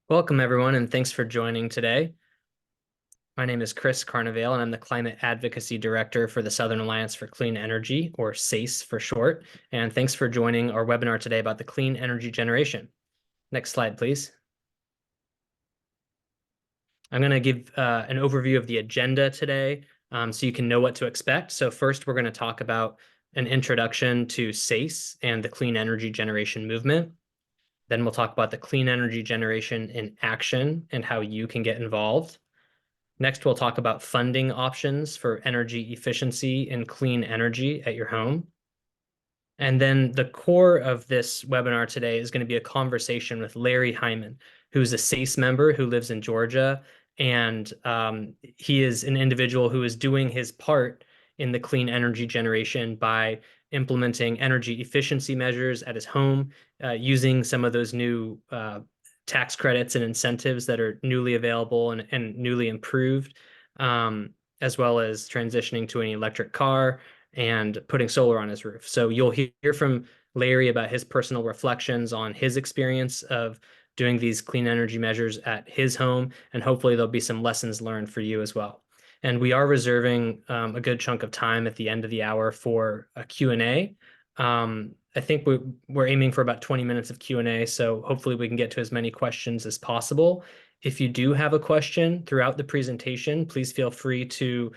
Welcome, everyone, and thanks for joining today. My name is Chris Carnevale, and I'm the Climate Advocacy Director for the Southern Alliance for Clean Energy, or SACE for short. And thanks for joining our webinar today about the clean energy generation. Next slide, please. I'm going to give an overview of the agenda today so you can know what to expect. So first, we're going to talk about an introduction to SACE and the clean energy generation movement. Then we'll talk about the clean energy generation in action and how you can get involved. Next, we'll talk about funding options for energy efficiency and clean energy at your home. And then the core of this webinar today is going to be a conversation with Larry Heiman, who's a SACE member who lives in Georgia. And he is an individual who is doing his part in the clean energy generation by implementing energy efficiency measures at his home, using some of those new tax credits and incentives that are newly available and newly improved, as well as transitioning to an electric car and putting solar on his roof. So you'll hear from Larry about his personal reflections on his experience of doing these clean energy measures at his home, and hopefully there'll be some lessons learned for you as well. And we are reserving a good chunk of time at the end of the hour for a Q&A. I think we're aiming for about 20 minutes of Q&A, so hopefully we can get to as many questions as possible. If you do have a question throughout the presentation, please feel free to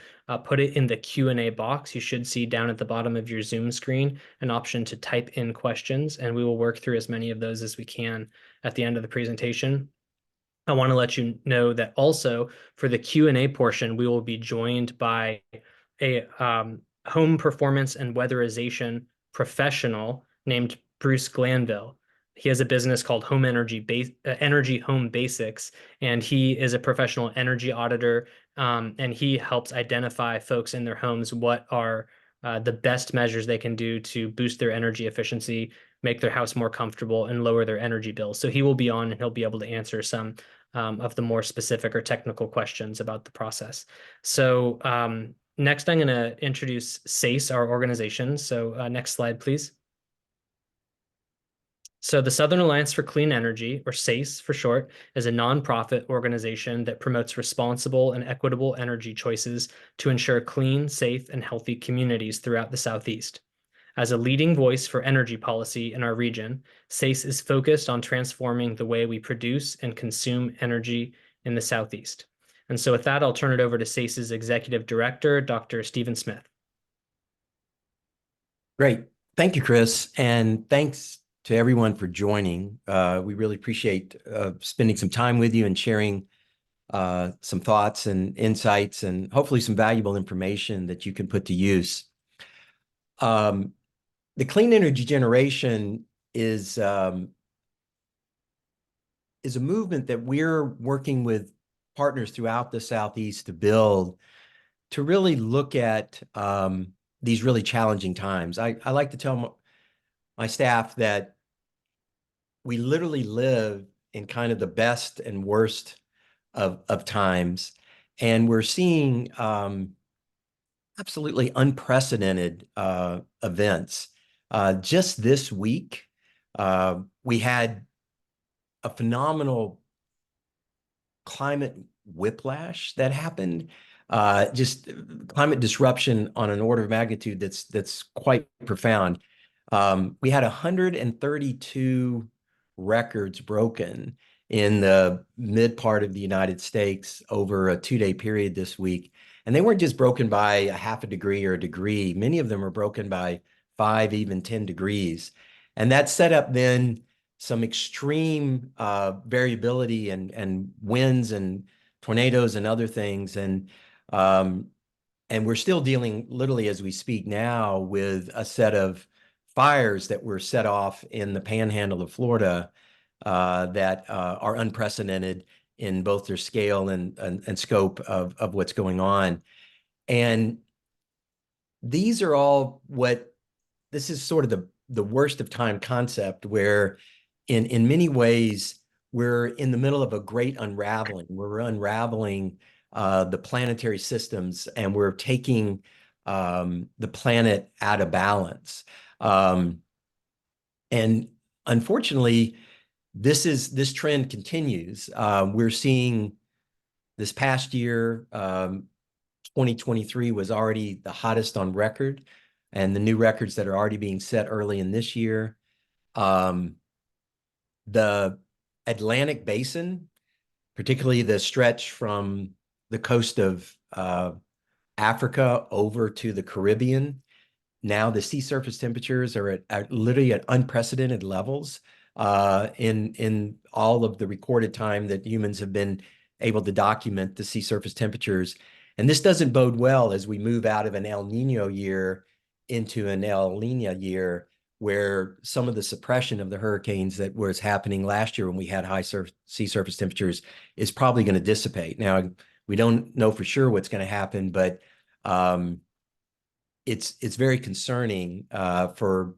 put it in the Q&A box. You should see down at the bottom of your Zoom screen an option to type in questions, and we will work through as many of those as we can at the end of the presentation. I want to let you know that also for the Q&A portion, we will be joined by a home performance and weatherization professional named Bruce Glanville. He has a business called Energy Home Basics, and he is a professional energy auditor, and he helps identify folks in their homes what are the best measures they can do to boost their energy efficiency, make their house more comfortable, and lower their energy bills. So he will be on and he'll be able to answer some of the more specific or technical questions about the process. So next, I'm going to introduce SACE, our organization. So next slide, please. So the Southern Alliance for Clean Energy, or SACE for short, is a nonprofit organization that promotes responsible and equitable energy choices to ensure clean, safe, and healthy communities throughout the Southeast. As a leading voice for energy policy in our region, SACE is focused on transforming the way we produce and consume energy in the Southeast. And so with that, I'll turn it over to SACE's Executive Director, Dr. Stephen Smith. Great. Thank you, Chris. And thanks to everyone for joining. We really appreciate spending some time with you and sharing some thoughts and insights and hopefully some valuable information that you can put to use. The clean energy generation is a movement that we're working with partners throughout the Southeast to build, to really look at these really challenging times. I like to tell my staff that we literally live in kind of the best and worst of times, and we're seeing absolutely unprecedented events. Just this week, we had a phenomenal climate whiplash that happened. Just climate disruption on an order of magnitude that's quite profound. We had 132 records broken in the mid part of the United States over a 2-day period this week. And they weren't just broken by a half a degree or a degree. Many of them are broken by 5, even 10 degrees. And that set up then some extreme variability and winds and tornadoes and other things. And we're still dealing, literally as we speak now, with a set of fires that were set off in the panhandle of Florida that are unprecedented in both their scale and scope of what's going on. And these are all this is sort of the worst of time concept, where in many ways, we're in the middle of a great unraveling. We're unraveling the planetary systems, and we're taking the planet out of balance. And unfortunately, this trend continues. We're seeing this past year, 2023 was already the hottest on record, and the new records that are already being set early in this year. The Atlantic Basin, particularly the stretch from the coast of Africa over to the Caribbean. Now the sea surface temperatures are at literally at unprecedented levels in all of the recorded time that humans have been able to document the sea surface temperatures. And this doesn't bode well as we move out of an El Nino year into an El Nina year, where some of the suppression of the hurricanes that was happening last year when we had high sea surface temperatures is probably going to dissipate. Now, we don't know for sure what's going to happen, but it's very concerning for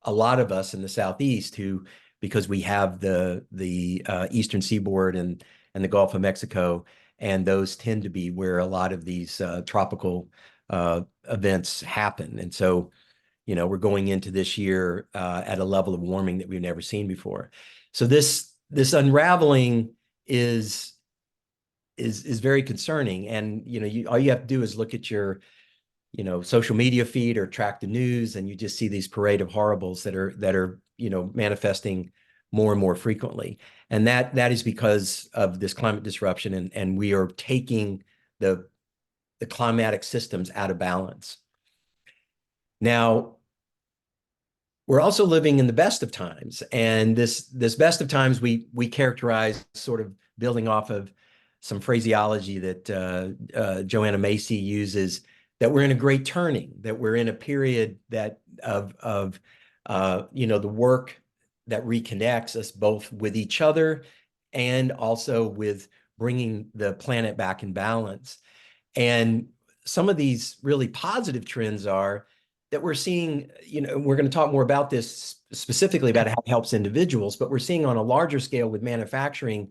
a lot of us in the Southeast who, because we have the Eastern Seaboard and the Gulf of Mexico, and those tend to be where a lot of these tropical events happen. And so, we're going into this year at a level of warming that we've never seen before. So this unraveling is very concerning. And all you have to do is look at your social media feed or track the news, and you just see these parade of horribles that are manifesting more and more frequently. And that is because of this climate disruption, and we are taking the climatic systems out of balance. Now, we're also living in the best of times, and this best of times we characterize sort of building off of some phraseology that Joanna Macy uses, that we're in a great turning, that we're in a period that of the work that reconnects us both with each other and also with bringing the planet back in balance. And some of these really positive trends are that we're seeing, we're going to talk more about this specifically about how it helps individuals, but we're seeing on a larger scale with manufacturing,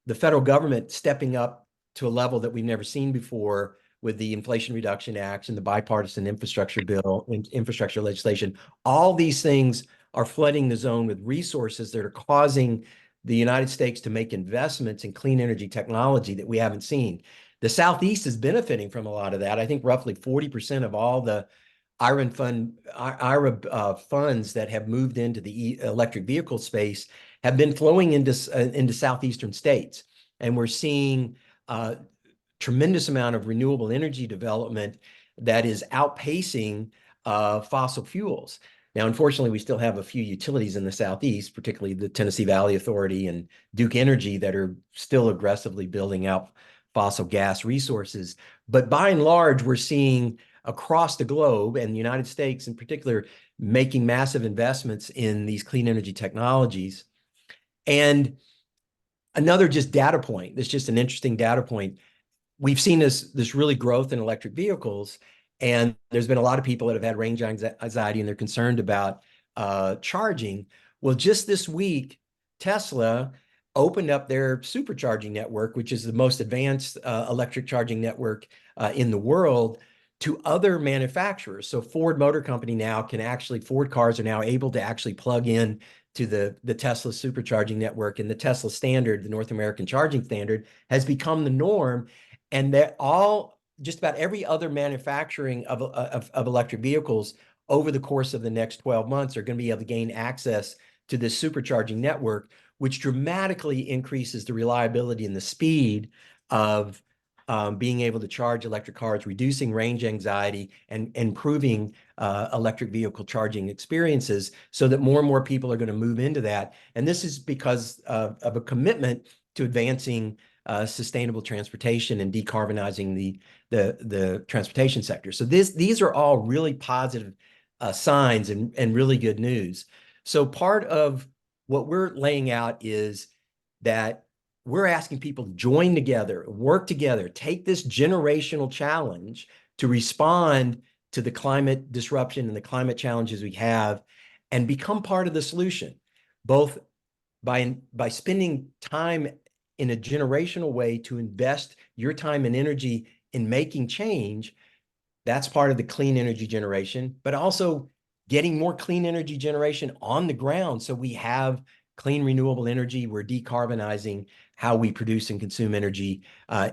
the federal government stepping up to a level that we've never seen before with the Inflation Reduction Act and the bipartisan infrastructure bill and infrastructure legislation. All these things are flooding the zone with resources that are causing the United States to make investments in clean energy technology that we haven't seen. The Southeast is benefiting from a lot of that. I think roughly 40% of all the IRA funds that have moved into the electric vehicle space have been flowing into southeastern states. And we're seeing tremendous amount of renewable energy development that is outpacing fossil fuels. Now, unfortunately, we still have a few utilities in the Southeast, particularly the Tennessee Valley Authority and Duke Energy, that are still aggressively building out fossil gas resources. But by and large, we're seeing across the globe, and the United States in particular, making massive investments in these clean energy technologies. And another just data point, that's just an interesting data point, we've seen this really growth in electric vehicles, and there's been a lot of people that have had range anxiety and they're concerned about charging. Well, just this week, Tesla opened up their supercharging network, which is the most advanced electric charging network in the world, to other manufacturers. So Ford Motor Company now Ford cars are now able to actually plug in to the Tesla supercharging network, and the Tesla standard, the North American charging standard, has become the norm. And that just about every other manufacturing of electric vehicles over the course of the next 12 months are going to be able to gain access to this supercharging network, which dramatically increases the reliability and the speed of being able to charge electric cars, reducing range anxiety, and improving electric vehicle charging experiences, so that more and more people are going to move into that. And this is because of a commitment to advancing sustainable transportation and decarbonizing the transportation sector. So these are all really positive signs and really good news. So part of what we're laying out is that we're asking people to join together, work together, take this generational challenge to respond to the climate disruption and the climate challenges we have, and become part of the solution, both by spending time in a generational way to invest your time and energy in making change. That's part of the clean energy generation, but also getting more clean energy generation on the ground, so we have clean, renewable energy. We're decarbonizing how we produce and consume energy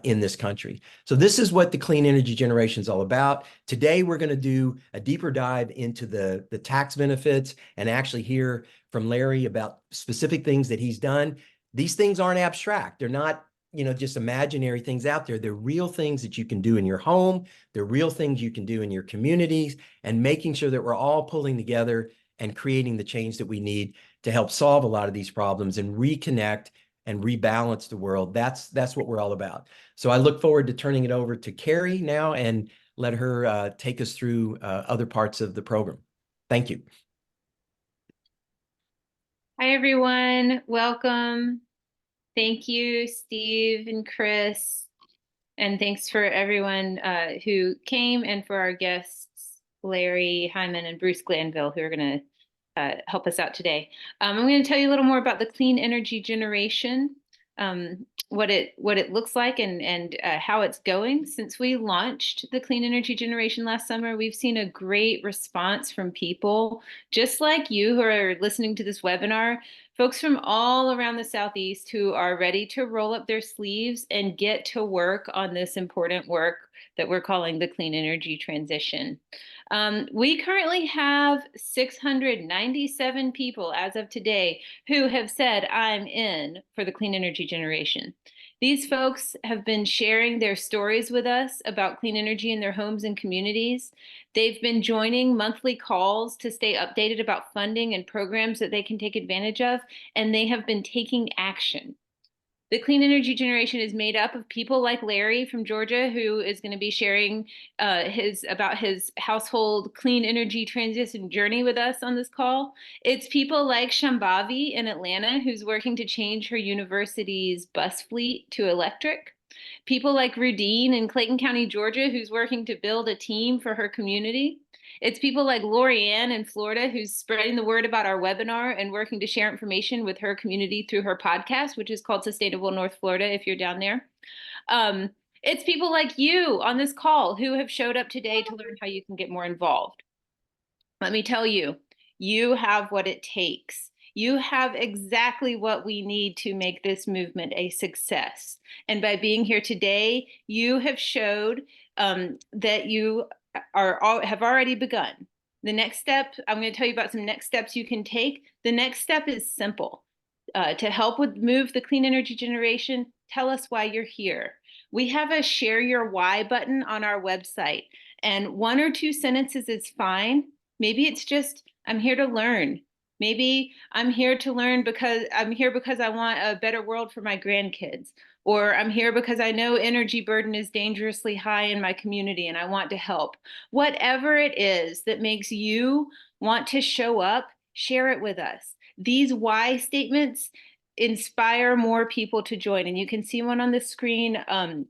in this country. So this is what the clean energy generation is all about. Today, we're going to do a deeper dive into the tax benefits and actually hear from Larry about specific things that he's done. These things aren't abstract. They're not, just imaginary things out there. They're real things that you can do in your home. They're real things you can do in your communities, and making sure that we're all pulling together and creating the change that we need to help solve a lot of these problems and reconnect and rebalance the world. That's what we're all about. So I look forward to turning it over to Cary now and let her take us through other parts of the program. Thank you. Hi, everyone. Welcome. Thank you, Steve and Chris. And thanks for everyone who came, and for our guests, Larry Heiman and Bruce Glanville, who are going to help us out today. I'm going to tell you a little more about the clean energy generation, what it looks like, and how it's going. Since we launched the clean energy generation last summer, we've seen a great response from people just like you who are listening to this webinar, folks from all around the Southeast who are ready to roll up their sleeves and get to work on this important work that we're calling the clean energy transition. We currently have 697 people as of today who have said, I'm in for the clean energy generation. These folks have been sharing their stories with us about clean energy in their homes and communities. They've been joining monthly calls to stay updated about funding and programs that they can take advantage of, and they have been taking action. The clean energy generation is made up of people like Larry from Georgia, who is going to be sharing about his household clean energy transition journey with us on this call. It's people like Shambhavi in Atlanta, who's working to change her university's bus fleet to electric. People like Rudine in Clayton County, Georgia, who's working to build a team for her community. It's people like Lorianne in Florida, who's spreading the word about our webinar and working to share information with her community through her podcast, which is called Sustainable North Florida, if you're down there. It's people like you on this call who have showed up today to learn how you can get more involved. Let me tell you, you have what it takes. You have exactly what we need to make this movement a success. And by being here today, you have showed that you have already begun. The next step, I'm going to tell you about some next steps you can take. The next step is simple. To help move the clean energy generation, tell us why you're here. We have a share your why button on our website, and 1 or 2 sentences is fine. Maybe it's just, I'm here to learn. Maybe I'm here to learn because I want a better world for my grandkids. Or I'm here because I know energy burden is dangerously high in my community and I want to help. Whatever it is that makes you want to show up, share it with us. These why statements inspire more people to join. And you can see one on the screen.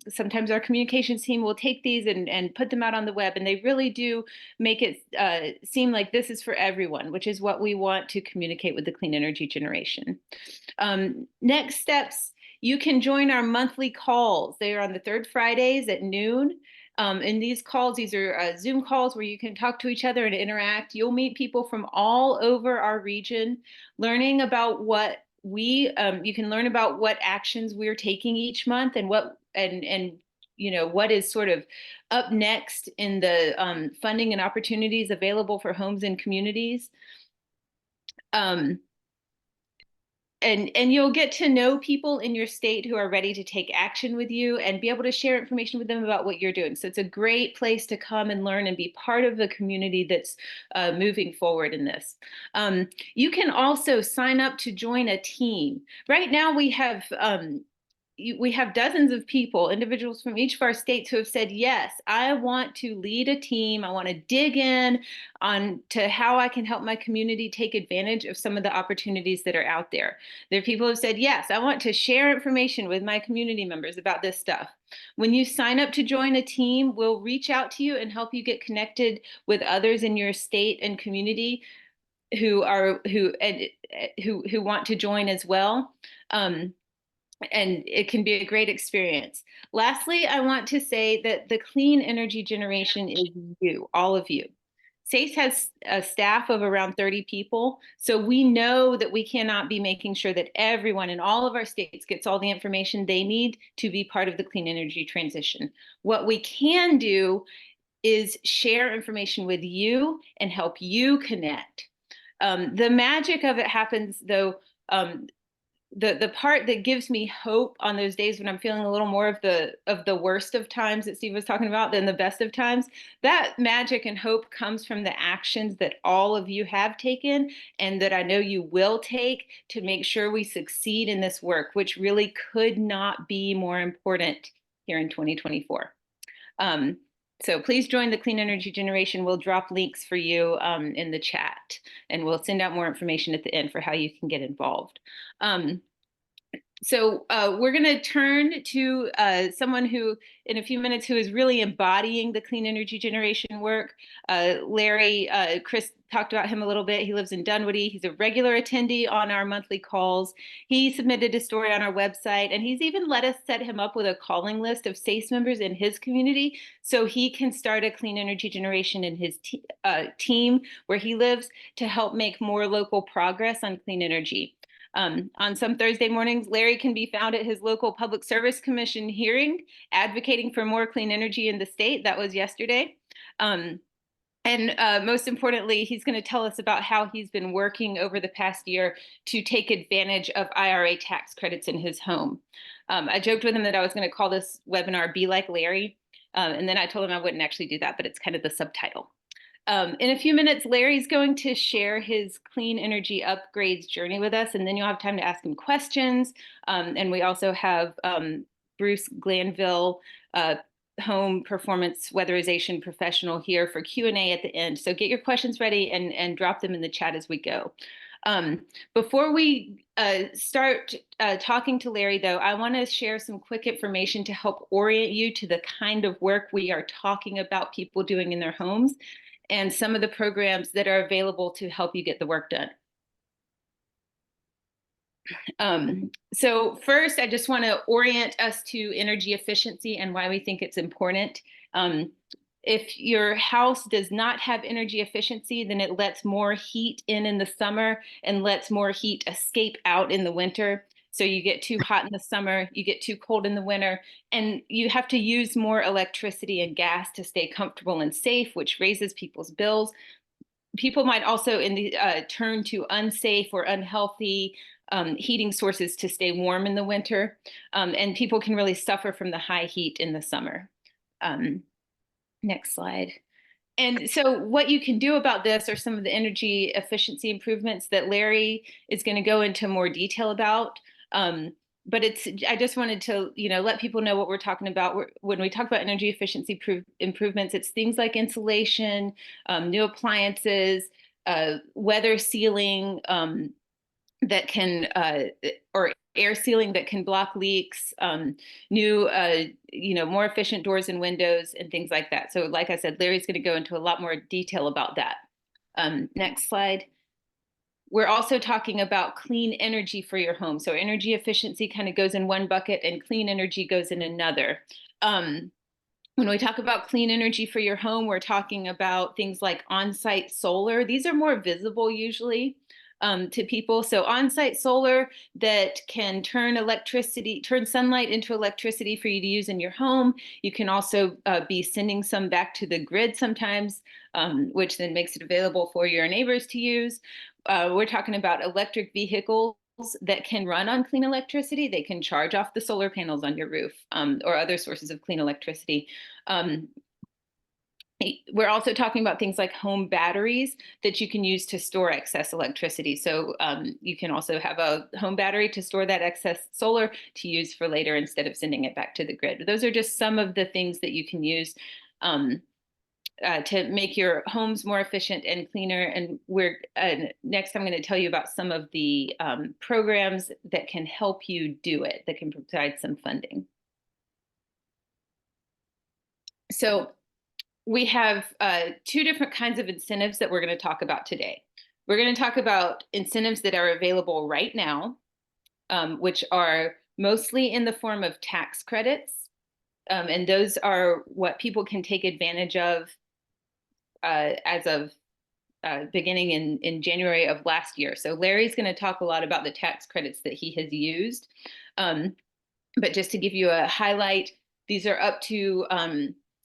Sometimes our communications team will take these and put them out on the web, and they really do make it seem like this is for everyone, which is what we want to communicate with the clean energy generation. Next steps, you can join our monthly calls. They are on the 3rd Fridays at noon. In these calls, these are Zoom calls where you can talk to each other and interact. You'll meet people from all over our region, learning about what you can learn about what actions we're taking each month and what is sort of up next in the funding and opportunities available for homes and communities. And you'll get to know people in your state who are ready to take action with you and be able to share information with them about what you're doing. So it's a great place to come and learn and be part of the community that's moving forward in this. You can also sign up to join a team. Right now we have dozens of people, individuals from each of our states, who have said, yes, I want to lead a team. I want to dig in on to how I can help my community take advantage of some of the opportunities that are out there. There are people who have said, yes, I want to share information with my community members about this stuff. When you sign up to join a team, we'll reach out to you and help you get connected with others in your state and community who want to join as well. And it can be a great experience. Lastly, I want to say that the clean energy generation is you, all of you. SACE has a staff of around 30 people. So we know that we cannot be making sure that everyone in all of our states gets all the information they need to be part of the clean energy transition. What we can do is share information with you and help you connect. The magic of it happens, though, the part that gives me hope on those days when I'm feeling a little more of the worst of times that Steve was talking about than the best of times, that magic and hope comes from the actions that all of you have taken and that I know you will take to make sure we succeed in this work, which really could not be more important here in 2024. So please join the Clean Energy Generation. We'll drop links for you in the chat, and we'll send out more information at the end for how you can get involved. So we're going to turn to someone who, in a few minutes, who is really embodying the clean energy generation work. Larry, Chris talked about him a little bit. He lives in Dunwoody. He's a regular attendee on our monthly calls. He submitted a story on our website, and he's even let us set him up with a calling list of SACE members in his community so he can start a clean energy generation in his team where he lives to help make more local progress on clean energy. On some Thursday mornings, Larry can be found at his local Public Service Commission hearing, advocating for more clean energy in the state. That was yesterday. And most importantly, he's going to tell us about how he's been working over the past year to take advantage of IRA tax credits in his home. I joked with him that I was going to call this webinar Be Like Larry. And then I told him I wouldn't actually do that, but it's kind of the subtitle. In a few minutes, Larry's going to share his clean energy upgrades journey with us, and then you'll have time to ask him questions. And we also have Bruce Glanville, home performance weatherization professional, here for Q&A at the end. So get your questions ready and drop them in the chat as we go. Before we start talking to Larry, though, I want to share some quick information to help orient you to the kind of work we are talking about people doing in their homes and some of the programs that are available to help you get the work done. So first, I just want to orient us to energy efficiency and why we think it's important. If your house does not have energy efficiency, then it lets more heat in the summer and lets more heat escape out in the winter. So you get too hot in the summer, you get too cold in the winter, and you have to use more electricity and gas to stay comfortable and safe, which raises people's bills. People might also turn to unsafe or unhealthy heating sources to stay warm in the winter, and people can really suffer from the high heat in the summer. Next slide. And so what you can do about this are some of the energy efficiency improvements that Larry is going to go into more detail about. But I just wanted to, let people know what we're talking about. When we talk about energy efficiency improvements, it's things like insulation, new appliances, weather sealing that can, or air sealing that can block leaks, new, more efficient doors and windows and things like that. So like I said, Larry's going to go into a lot more detail about that. Next slide. We're also talking about clean energy for your home. So energy efficiency kind of goes in one bucket and clean energy goes in another. When we talk about clean energy for your home, we're talking about things like on-site solar. These are more visible usually to people. So on-site solar that can turn sunlight into electricity for you to use in your home. You can also be sending some back to the grid sometimes, which then makes it available for your neighbors to use. We're talking about electric vehicles that can run on clean electricity. They can charge off the solar panels on your roof or other sources of clean electricity. We're also talking about things like home batteries that you can use to store excess electricity. So you can also have a home battery to store that excess solar to use for later instead of sending it back to the grid. Those are just some of the things that you can use to make your homes more efficient and cleaner. And next I'm going to tell you about some of the programs that can help you do it, that can provide some funding. So we have two different kinds of incentives that we're going to talk about today. We're going to talk about incentives that are available right now, which are mostly in the form of tax credits. And those are what people can take advantage of as of beginning in January of last year. So Larry's going to talk a lot about the tax credits that he has used. But just to give you a highlight, these are up to,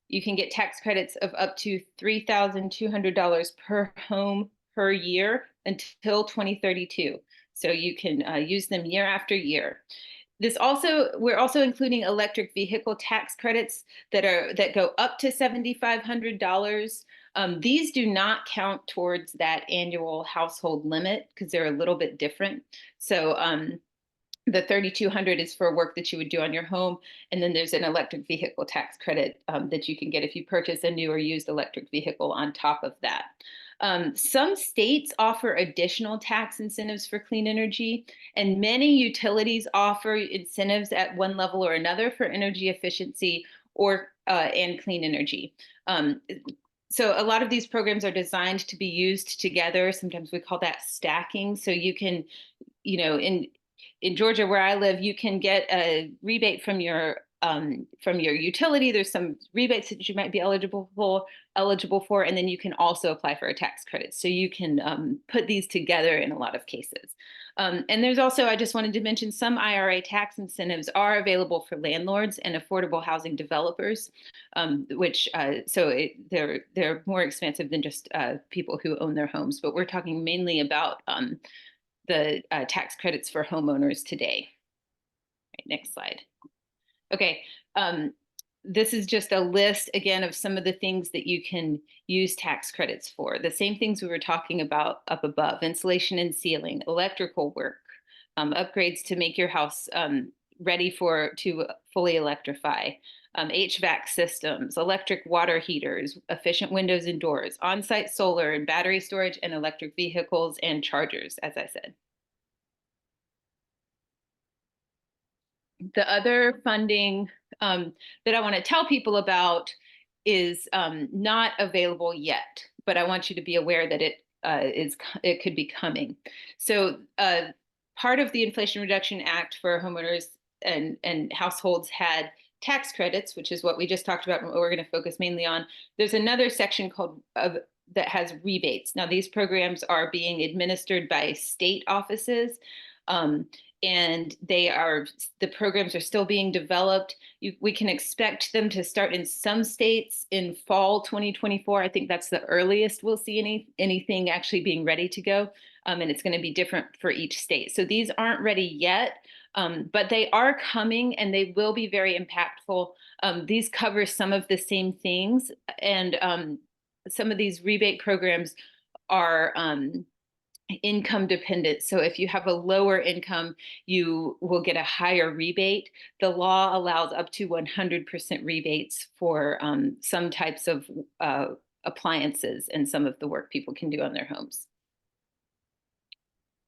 you can get tax credits of up to $3,200 per home per year until 2032. So you can use them year after year. We're also including electric vehicle tax credits that go up to $7,500. These do not count towards that annual household limit because they're a little bit different. So the 3,200 is for work that you would do on your home. And then there's an electric vehicle tax credit that you can get if you purchase a new or used electric vehicle on top of that. Some states offer additional tax incentives for clean energy, and many utilities offer incentives at one level or another for energy efficiency and clean energy. So a lot of these programs are designed to be used together. Sometimes we call that stacking. So you can, in Georgia, where I live, you can get a rebate from your utility. There's some rebates that you might be eligible for, and then you can also apply for a tax credit. So you can put these together in a lot of cases. And there's also, I just wanted to mention, some IRA tax incentives are available for landlords and affordable housing developers, they're more expensive than just people who own their homes. But we're talking mainly about the tax credits for homeowners today. Right, next slide. Okay, this is just a list, again, of some of the things that you can use tax credits for. The same things we were talking about up above: insulation and ceiling, electrical work, upgrades to make your house ready to fully electrify, HVAC systems, electric water heaters, efficient windows and doors, on-site solar and battery storage, and electric vehicles and chargers, as I said. The other funding that I want to tell people about is not available yet, but I want you to be aware that it could be coming. So part of the Inflation Reduction Act for homeowners and households had tax credits, which is what we just talked about and what we're going to focus mainly on. There's another section that has rebates. Now, these programs are being administered by state offices. And the programs are still being developed. We can expect them to start in some states in fall 2024. I think that's the earliest we'll see anything actually being ready to go. And it's going to be different for each state. So these aren't ready yet, but they are coming and they will be very impactful. These cover some of the same things. And some of these rebate programs are income dependent. So if you have a lower income, you will get a higher rebate. The law allows up to 100% rebates for some types of appliances and some of the work people can do on their homes.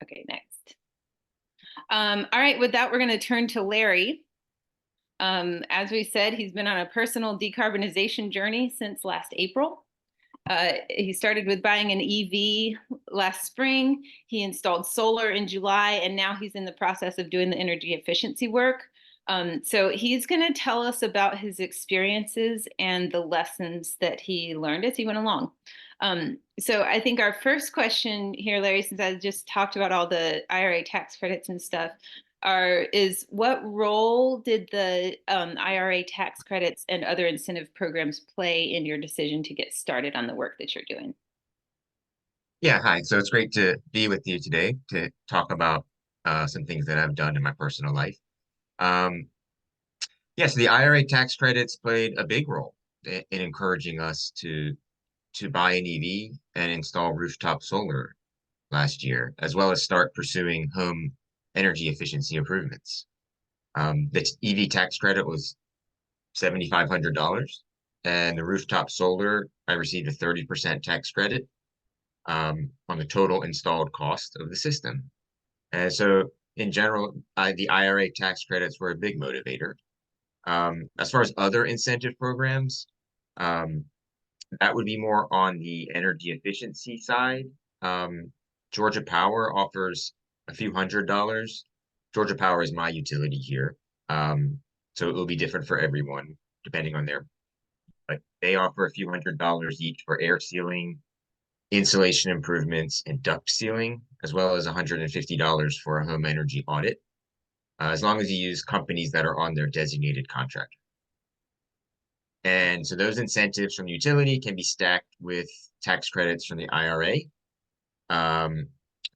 Okay, next. All right, with that, we're going to turn to Larry. As we said, he's been on a personal decarbonization journey since last April. He started with buying an EV last spring. He installed solar in July, and now he's in the process of doing the energy efficiency work. So he's going to tell us about his experiences and the lessons that he learned as he went along. So I think our first question here, Larry, since I just talked about all the IRA tax credits and stuff, is what role did the IRA tax credits and other incentive programs play in your decision to get started on the work that you're doing? Yeah, hi. So it's great to be with you today to talk about some things that I've done in my personal life. Yes, the IRA tax credits played a big role in encouraging us to buy an EV and install rooftop solar last year, as well as start pursuing home energy efficiency improvements. The EV tax credit was $7,500, and the rooftop solar, I received a 30% tax credit on the total installed cost of the system. And so in general, the IRA tax credits were a big motivator. As far as other incentive programs, that would be more on the energy efficiency side. Georgia Power offers a few $100s. Georgia Power is my utility here. So it will be different for everyone depending on but they offer a few $100s each for air sealing, insulation improvements, and duct sealing, as well as $150 for a home energy audit, as long as you use companies that are on their designated contract. And so those incentives from the utility can be stacked with tax credits from the IRA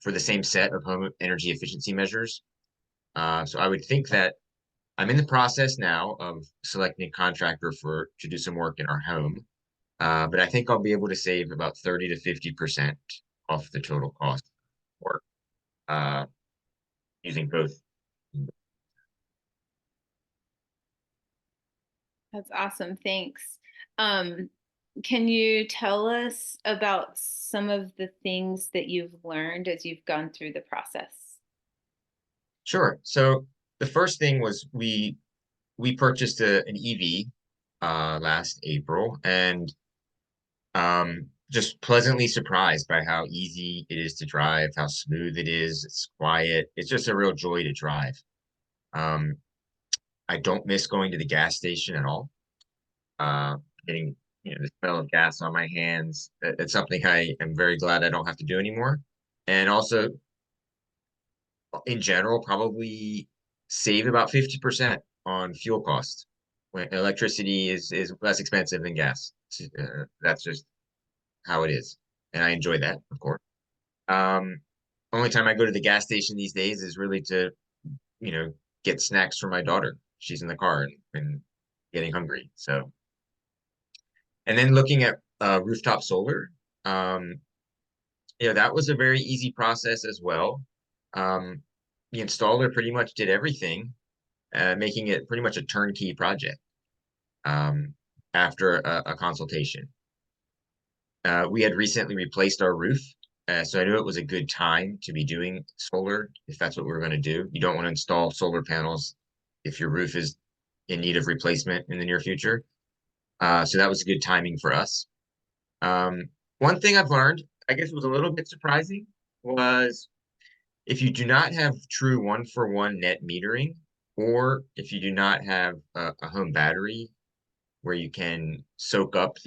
for the same set of home energy efficiency measures. So I would think that I'm in the process now of selecting a contractor to do some work in our home. But I think I'll be able to save about 30 to 50% off the total cost for using both. That's awesome. Thanks. Can you tell us about some of the things that you've learned as you've gone through the process? Sure. So the first thing was we purchased an EV last April, and just pleasantly surprised by how easy it is to drive, how smooth it is. It's quiet. It's just a real joy to drive. I don't miss going to the gas station at all. Getting the smell of gas on my hands. It's something I am very glad I don't have to do anymore. And also, in general, probably save about 50% on fuel costs when electricity is less expensive than gas. That's just how it is. And I enjoy that, of course. Only time I go to the gas station these days is really to, get snacks for my daughter. She's in the car and getting hungry. So, and then looking at rooftop solar, that was a very easy process as well. The installer pretty much did everything, making it pretty much a turnkey project after a consultation. We had recently replaced our roof, so I knew it was a good time to be doing solar if that's what we were going to do. You don't want to install solar panels if your roof is in need of replacement in the near future. So that was good timing for us. One thing I've learned, I guess was a little bit surprising, was if you do not have true one-for-one net metering, or if you do not have a home battery where you can soak up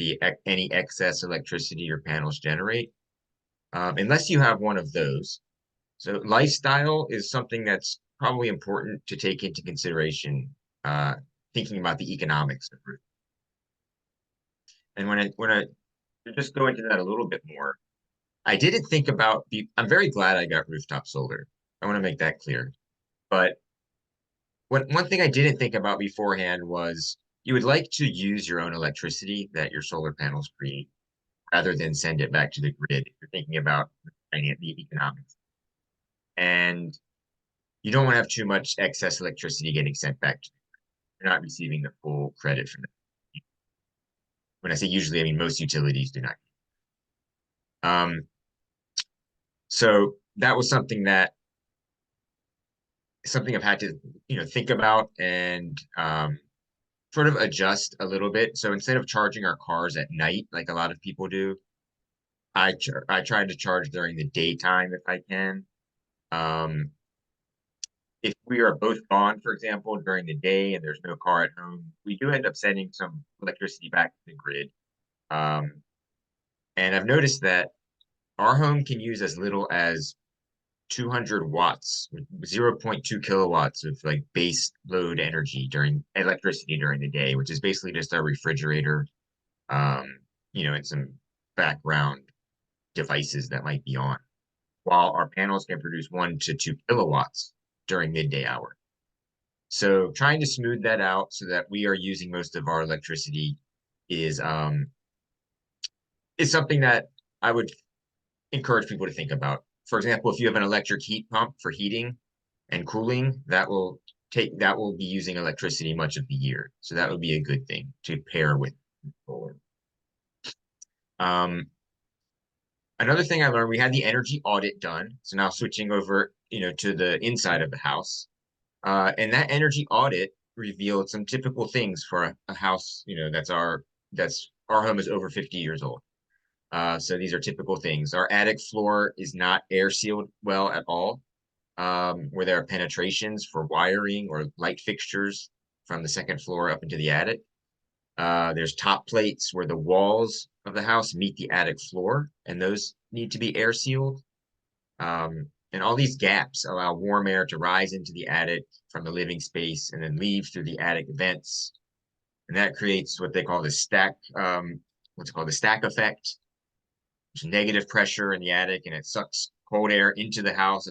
any excess electricity your panels generate, unless you have one of those. So lifestyle is something that's probably important to take into consideration, thinking about the economics of roof. And when I just go into that a little bit more, I didn't think about I'm very glad I got rooftop solar. I want to make that clear. But one thing I didn't think about beforehand was you would like to use your own electricity that your solar panels create rather than send it back to the grid if you're thinking about the economics. And you don't want to have too much excess electricity getting sent back to the grid. You're not receiving the full credit for that. When I say usually, I mean most utilities do not. So that was something I've had to think about and sort of adjust a little bit. So instead of charging our cars at night like a lot of people do, I try to charge during the daytime if I can. If we are both gone, for example, during the day and there's no car at home, we do end up sending some electricity back to the grid. And I've noticed that our home can use as little as 200 watts, 0.2 kilowatts of like base load energy electricity during the day, which is basically just our refrigerator, and some background devices that might be on, while our panels can produce 1 to 2 kilowatts during midday hour. So trying to smooth that out so that we are using most of our electricity is something that I would encourage people to think about. For example, if you have an electric heat pump for heating and cooling, that will be using electricity much of the year. So that would be a good thing to pair with solar. Another thing I learned, we had the energy audit done. So now switching over, to the inside of the house. And that energy audit revealed some typical things for a house, that's our home is over 50 years old. So these are typical things. Our attic floor is not air sealed well at all, where there are penetrations for wiring or light fixtures from the second floor up into the attic. There's top plates where the walls of the house meet the attic floor, and those need to be air sealed. And all these gaps allow warm air to rise into the attic from the living space and then leave through the attic vents. And that creates what they call the stack, what's it called, the stack effect. There's negative pressure in the attic, and it sucks cold air into the house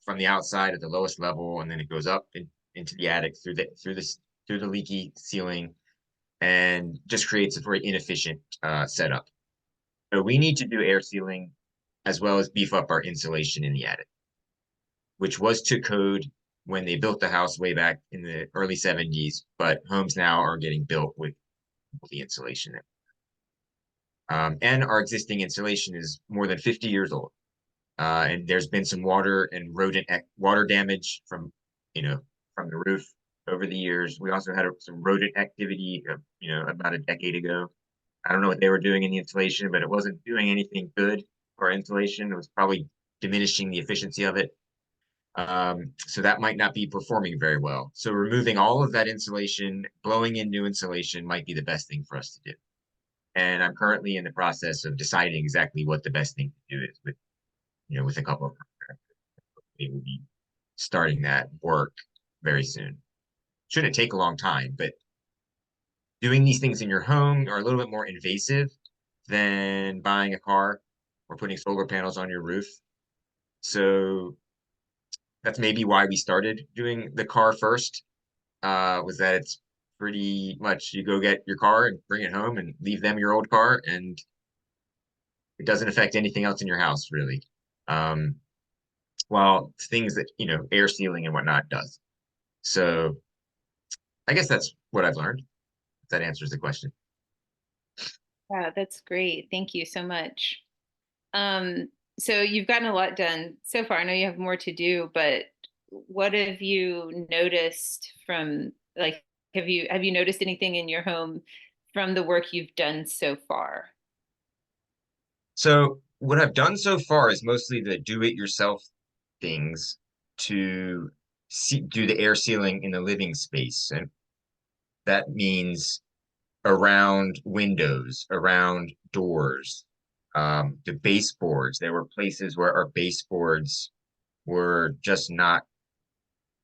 from the outside at the lowest level, and then it goes up into the attic through the leaky ceiling, and just creates a very inefficient setup. So we need to do air sealing as well as beef up our insulation in the attic, which was to code when they built the house way back in the early 70s, but homes now are getting built with the insulation. And our existing insulation is more than 50 years old. And there's been some water and water damage from the roof over the years. We also had some rodent activity, about a decade ago. I don't know what they were doing in the insulation, but it wasn't doing anything good for insulation. It was probably diminishing the efficiency of it. So that might not be performing very well. So removing all of that insulation, blowing in new insulation might be the best thing for us to do. And I'm currently in the process of deciding exactly what the best thing to do is with a couple of contractors. We will be starting that work very soon. Shouldn't take a long time, but doing these things in your home are a little bit more invasive than buying a car or putting solar panels on your roof. So that's maybe why we started doing the car first, was that it's pretty much you go get your car and bring it home and leave them your old car, and it doesn't affect anything else in your house, really. While things that, air sealing and whatnot does. So I guess that's what I've learned, if that answers the question. Yeah, that's great. Thank you so much. So you've gotten a lot done so far. I know you have more to do, but what have you noticed from have you noticed anything in your home from the work you've done so far? So what I've done so far is mostly the do-it-yourself things to do the air sealing in the living space. And that means around windows, around doors, the baseboards. There were places where our baseboards were just not,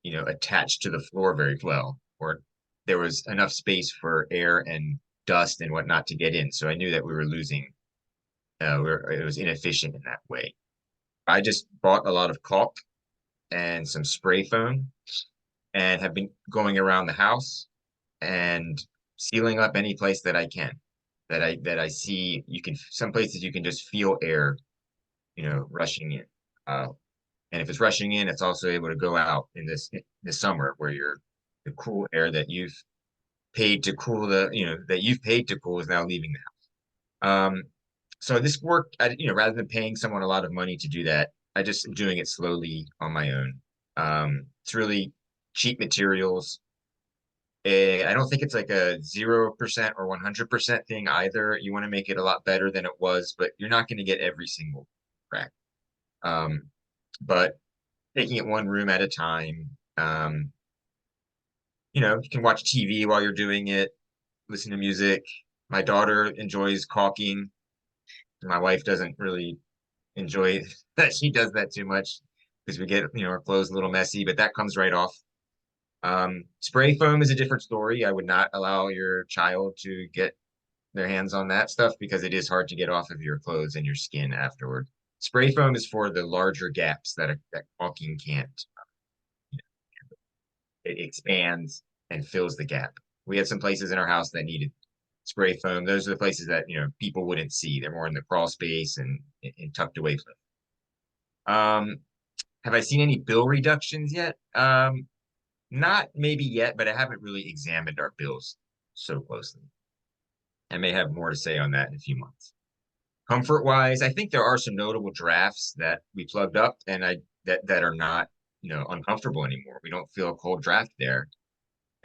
attached to the floor very well, or there was enough space for air and dust and whatnot to get in. So I knew that we were losing, it was inefficient in that way. I just bought a lot of caulk and some spray foam and have been going around the house and sealing up any place that I can, that I see. Some places you can just feel air, rushing in. And if it's rushing in, it's also able to go out in the summer where the cool air that you've paid to cool is now leaving the house. So this work, rather than paying someone a lot of money to do that, I just am doing it slowly on my own. It's really cheap materials. I don't think it's like a 0% or 100% thing either. You want to make it a lot better than it was, but you're not going to get every single crack. But taking it one room at a time. You can watch TV while you're doing it, listen to music. My daughter enjoys caulking. My wife doesn't really enjoy that she does that too much because we get, our clothes a little messy, but that comes right off. Spray foam is a different story. I would not allow your child to get their hands on that stuff because it is hard to get off of your clothes and your skin afterward. Spray foam is for the larger gaps that caulking can't. It expands and fills the gap. We had some places in our house that needed spray foam. Those are the places that people wouldn't see. They're more in the crawl space and tucked away. Have I seen any bill reductions yet? Not maybe yet, but I haven't really examined our bills so closely. I may have more to say on that in a few months. Comfort-wise, I think there are some notable drafts that we plugged up and that are not, uncomfortable anymore. We don't feel a cold draft there.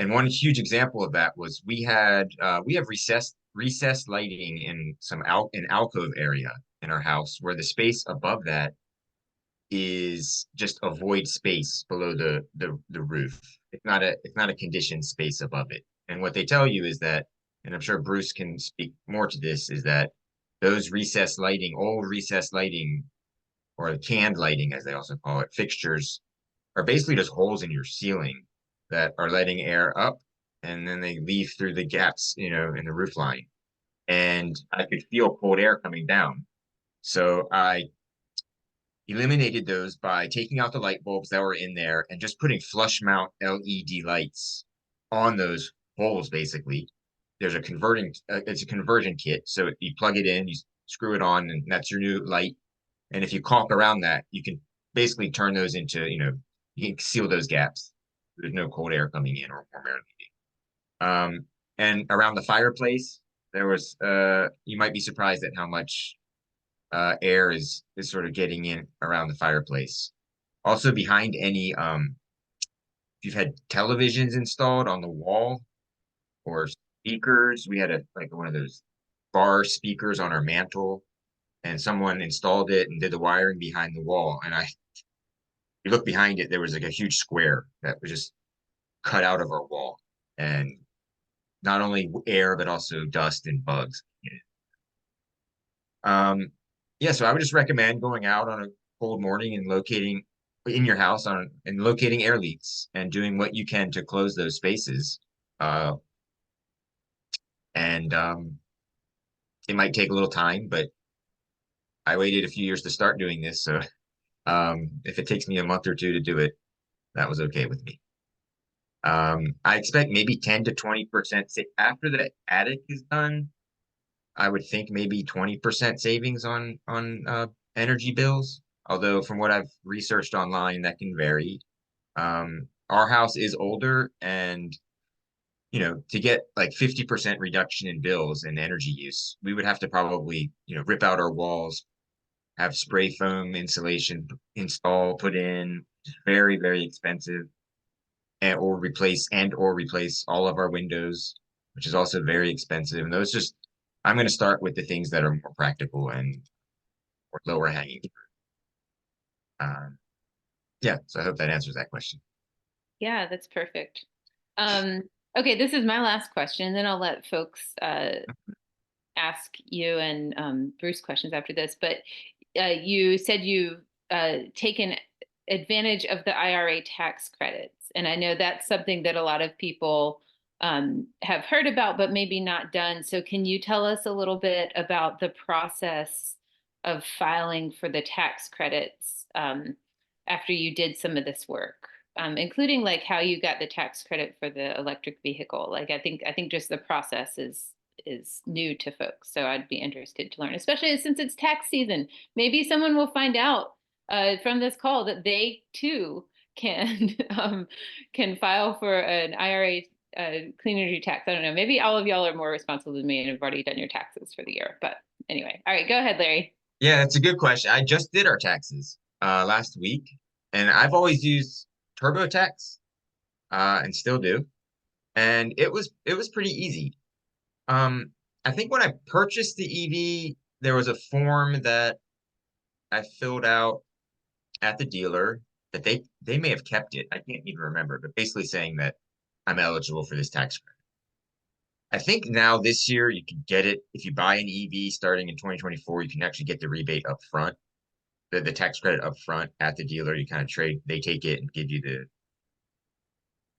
And one huge example of that was we have recessed lighting in an alcove area in our house where the space above that is just a void space below the roof. It's not a conditioned space above it. And what they tell you is that, and I'm sure Bruce can speak more to this, is that those recessed lighting, old recessed lighting, or the canned lighting, as they also call it, fixtures, are basically just holes in your ceiling that are letting air up, and then they leave through the gaps, in the roof line. And I could feel cold air coming down. So I eliminated those by taking out the light bulbs that were in there and just putting flush mount LED lights on those holes, basically. There's a it's a conversion kit. So you plug it in, you screw it on, and that's your new light. And if you caulk around that, you can basically turn those into, you can seal those gaps. There's no cold air coming in or warm air leaving. And around the fireplace, there was, you might be surprised at how much air is sort of getting in around the fireplace. Also behind any, if you've had televisions installed on the wall or speakers, we had one of those bar speakers on our mantle, and someone installed it and did the wiring behind the wall. And you look behind it, there was like a huge square that was just cut out of our wall, and not only air, but also dust and bugs. Yeah, so I would just recommend going out on a cold morning and locating in your house and locating air leaks and doing what you can to close those spaces. And it might take a little time, but I waited a few years to start doing this. So if it takes me a month or two to do it, that was okay with me. I expect maybe 10 to 20% after the attic is done. I would think maybe 20% savings on energy bills. Although from what I've researched online, that can vary. Our house is older, and to get like 50% reduction in bills and energy use, we would have to probably, rip out our walls, have spray foam insulation put in, very, very expensive, or replace all of our windows, which is also very expensive. And I'm going to start with the things that are more practical and or lower hanging fruit. Yeah, so I hope that answers that question. Yeah, that's perfect. Okay, this is my last question, then I'll let folks ask you and Bruce questions after this. But you said you've taken advantage of the IRA tax credits. And I know that's something that a lot of people have heard about, but maybe not done. So can you tell us a little bit about the process of filing for the tax credits after you did some of this work, including like how you got the tax credit for the electric vehicle? Like, I think just the process is new to folks. So I'd be interested to learn, especially since it's tax season. Maybe someone will find out from this call that they too can file for an IRA clean energy tax. I don't know. Maybe all of y'all are more responsible than me and have already done your taxes for the year. But anyway, all right, go ahead, Larry. Yeah, that's a good question. I just did our taxes last week, and I've always used TurboTax and still do, and it was pretty easy. I think when I purchased the EV, there was a form that I filled out at the dealer that they may have kept it. I can't even remember, but basically saying that I'm eligible for this tax credit. I think now this year you can get it if you buy an EV starting in 2024. You can actually get the rebate up front, the tax credit up front at the dealer. You kind of trade, they take it and give you the.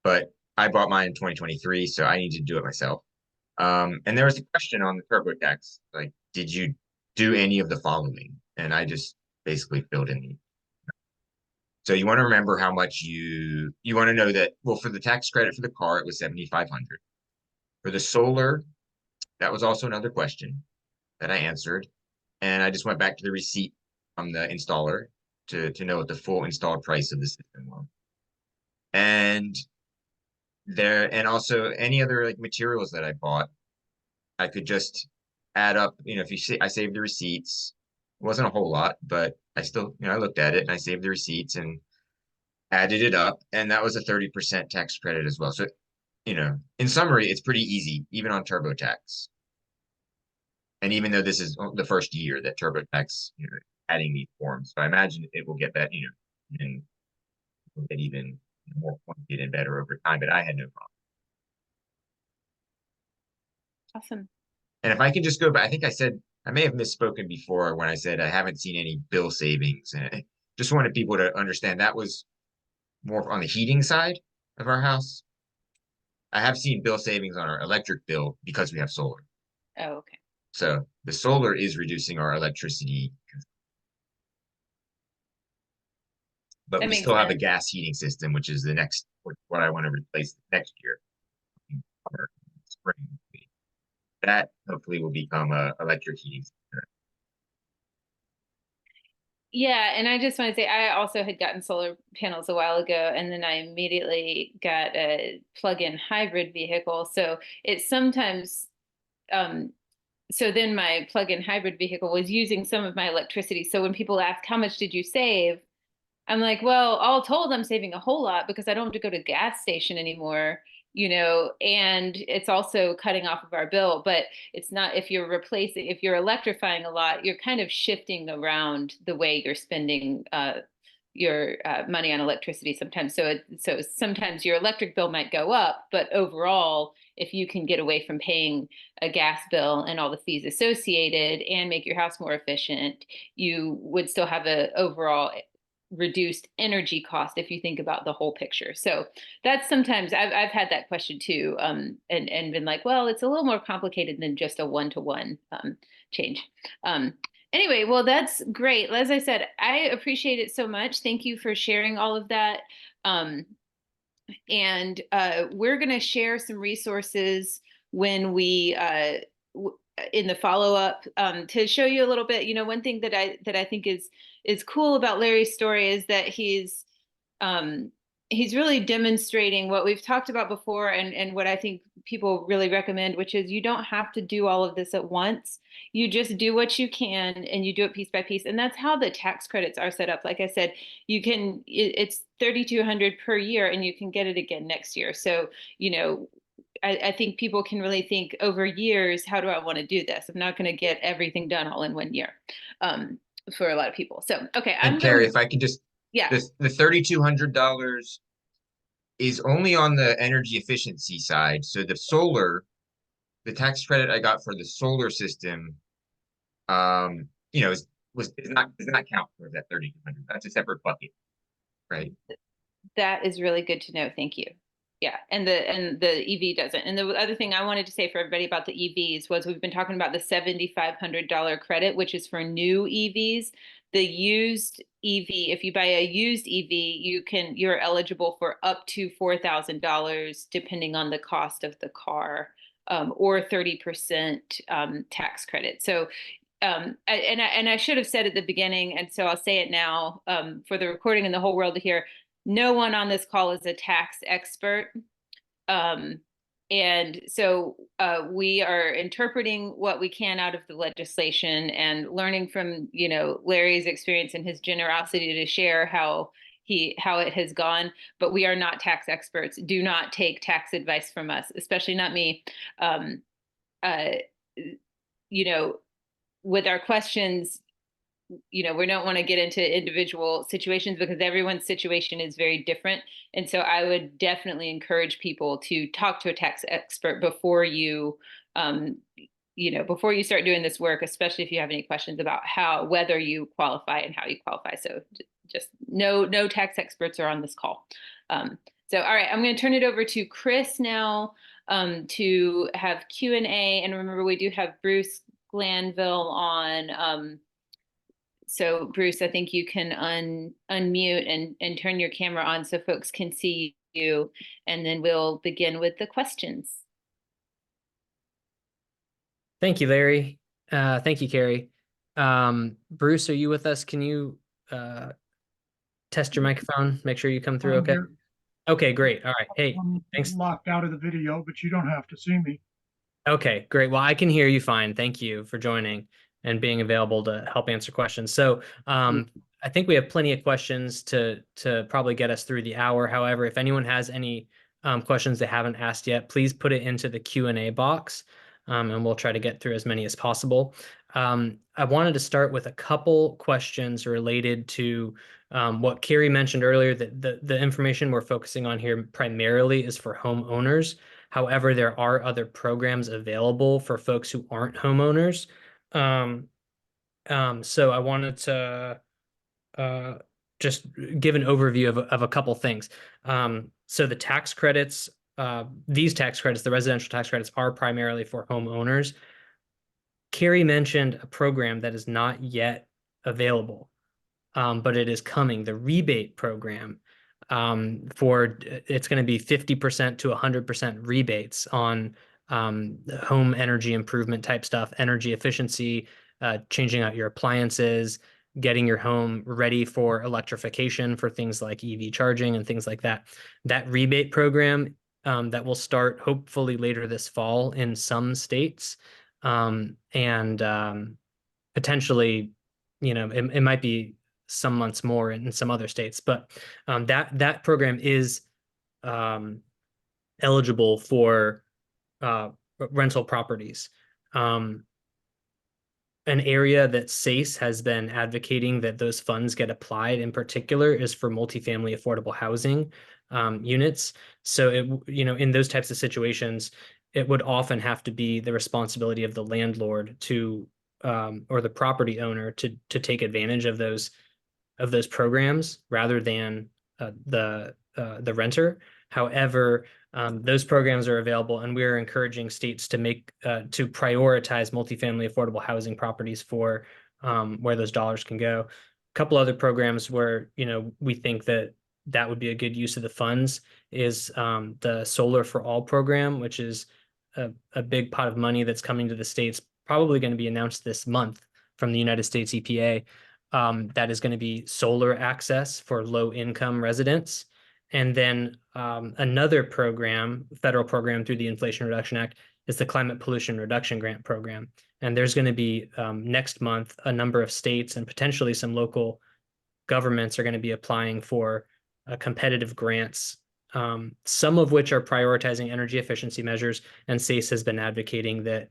But I bought mine in 2023, so I need to do it myself. And there was a question on the TurboTax, like, did you do any of the following? And I just basically filled in the. So you want to remember how much you want to know that, well, for the tax credit for the car, it was $7,500. For the solar, that was also another question that I answered. And I just went back to the receipt from the installer to know what the full installed price of the system was. And also any other like materials that I bought, I could just add up, if you see, I saved the receipts. It wasn't a whole lot, but I still, I looked at it and I saved the receipts and added it up, and that was a 30% tax credit as well. So, in summary, it's pretty easy, even on TurboTax. And even though this is the first year that TurboTax, adding these forms, so I imagine it will get that, and will get even more pointed and better over time. But I had no problem. Awesome. And if I can just go back, I think I said I may have misspoken before when I said I haven't seen any bill savings, and I just wanted people to understand that was more on the heating side of our house. I have seen bill savings on our electric bill because we have solar. Oh, okay. So the solar is reducing our electricity, but That we makes still have a sense. gas heating system, which is the next what I want to replace next year, or spring. That hopefully will become a electric heating system. Yeah, and I just want to say I also had gotten solar panels a while ago, and then I immediately got a plug-in hybrid vehicle. So it's sometimes so then my plug-in hybrid vehicle was using some of my electricity. So when people ask how much did you save, I'm like, well, all told, I'm saving a whole lot because I don't have to go to gas station anymore, and it's also cutting off of our bill. But it's not, if you're electrifying a lot, you're kind of shifting around the way you're spending your money on electricity sometimes. So sometimes your electric bill might go up, but overall, if you can get away from paying a gas bill and all the fees associated and make your house more efficient, you would still have a overall reduced energy cost if you think about the whole picture. So that's sometimes I've had that question too, and been like, well, it's a little more complicated than just a one-to-one change. Anyway, well, that's great. As I said, I appreciate it so much. Thank you for sharing all of that. And we're going to share some resources when we in the follow-up to show you a little bit. One thing that I think is cool about Larry's story is that he's really demonstrating what we've talked about before, and what I think people really recommend, which is you don't have to do all of this at once. You just do what you can, and you do it piece by piece. And that's how the tax credits are set up. Like I said, it's $3,200 per year, and you can get it again next year. So, I think people can really think over years, how do I want to do this? I'm not going to get everything done all in one year for a lot of people. So, okay. And Cary, if I could just, yeah. the $3,200 is only on the energy efficiency side. So the tax credit I got for the solar system, does not count for that 3,200. That's a separate bucket, right? That is really good to know. Thank you. Yeah, and the EV doesn't. And the other thing I wanted to say for everybody about the EVs was we've been talking about the $7,500 credit, which is for new EVs. The used EV, if you buy a used EV, you're eligible for up to $4,000 depending on the cost of the car, or 30% tax credit. So and I should have said at the beginning, and so I'll say it now for the recording and the whole world to hear. No one on this call is a tax expert. And so we are interpreting what we can out of the legislation and learning from, Larry's experience and his generosity to share how it has gone. But we are not tax experts. Do not take tax advice from us, especially not me. With our questions, we don't want to get into individual situations because everyone's situation is very different. And so I would definitely encourage people to talk to a tax expert before you start doing this work, especially if you have any questions about whether you qualify and how you qualify. So just no tax experts are on this call. So, all right, I'm going to turn it over to Chris now to have Q&A. And remember, we do have Bruce Glanville on. So Bruce, I think you can unmute and turn your camera on so folks can see you, and then we'll begin with the questions. Thank you, Larry. Thank you, Cary. Bruce, are you with us? Can you test your microphone? Make sure you come through okay? Here. Okay, great. All right. Hey, thanks. I'm locked out of the video, but you don't have to see me. Okay, great. Well, I can hear you fine. Thank you for joining and being available to help answer questions. So I think we have plenty of questions to probably get us through the hour. However, if anyone has any questions they haven't asked yet, please put it into the Q&A box, and we'll try to get through as many as possible. I wanted to start with a couple questions related to what Cary mentioned earlier, that the information we're focusing on here primarily is for homeowners. However, there are other programs available for folks who aren't homeowners. So I wanted to just give an overview of a couple things. So the tax credits, these tax credits, the residential tax credits, are primarily for homeowners. Cary mentioned a program that is not yet available, but it is coming, the rebate program. It's going to be 50% to 100% rebates on home energy improvement type stuff, energy efficiency, changing out your appliances, getting your home ready for electrification for things like EV charging and things like that. That rebate program that will start hopefully later this fall in some states, and potentially, it might be some months more in some other states, but that program is eligible for rental properties. An area that SACE has been advocating that those funds get applied in particular is for multifamily affordable housing units. So in those types of situations, it would often have to be the responsibility of the landlord to or the property owner to take advantage of those programs rather than the renter. However, those programs are available, and we're encouraging states to prioritize multifamily affordable housing properties for where those dollars can go. A couple other programs where we think that would be a good use of the funds is the Solar for All program, which is a big pot of money that's coming to the states, probably going to be announced this month from the United States EPA. That is going to be solar access for low income residents. And then another program, federal program through the Inflation Reduction Act, is the Climate Pollution Reduction Grant Program. And there's going to be next month, a number of states and potentially some local governments are going to be applying for competitive grants, some of which are prioritizing energy efficiency measures. And SACE has been advocating that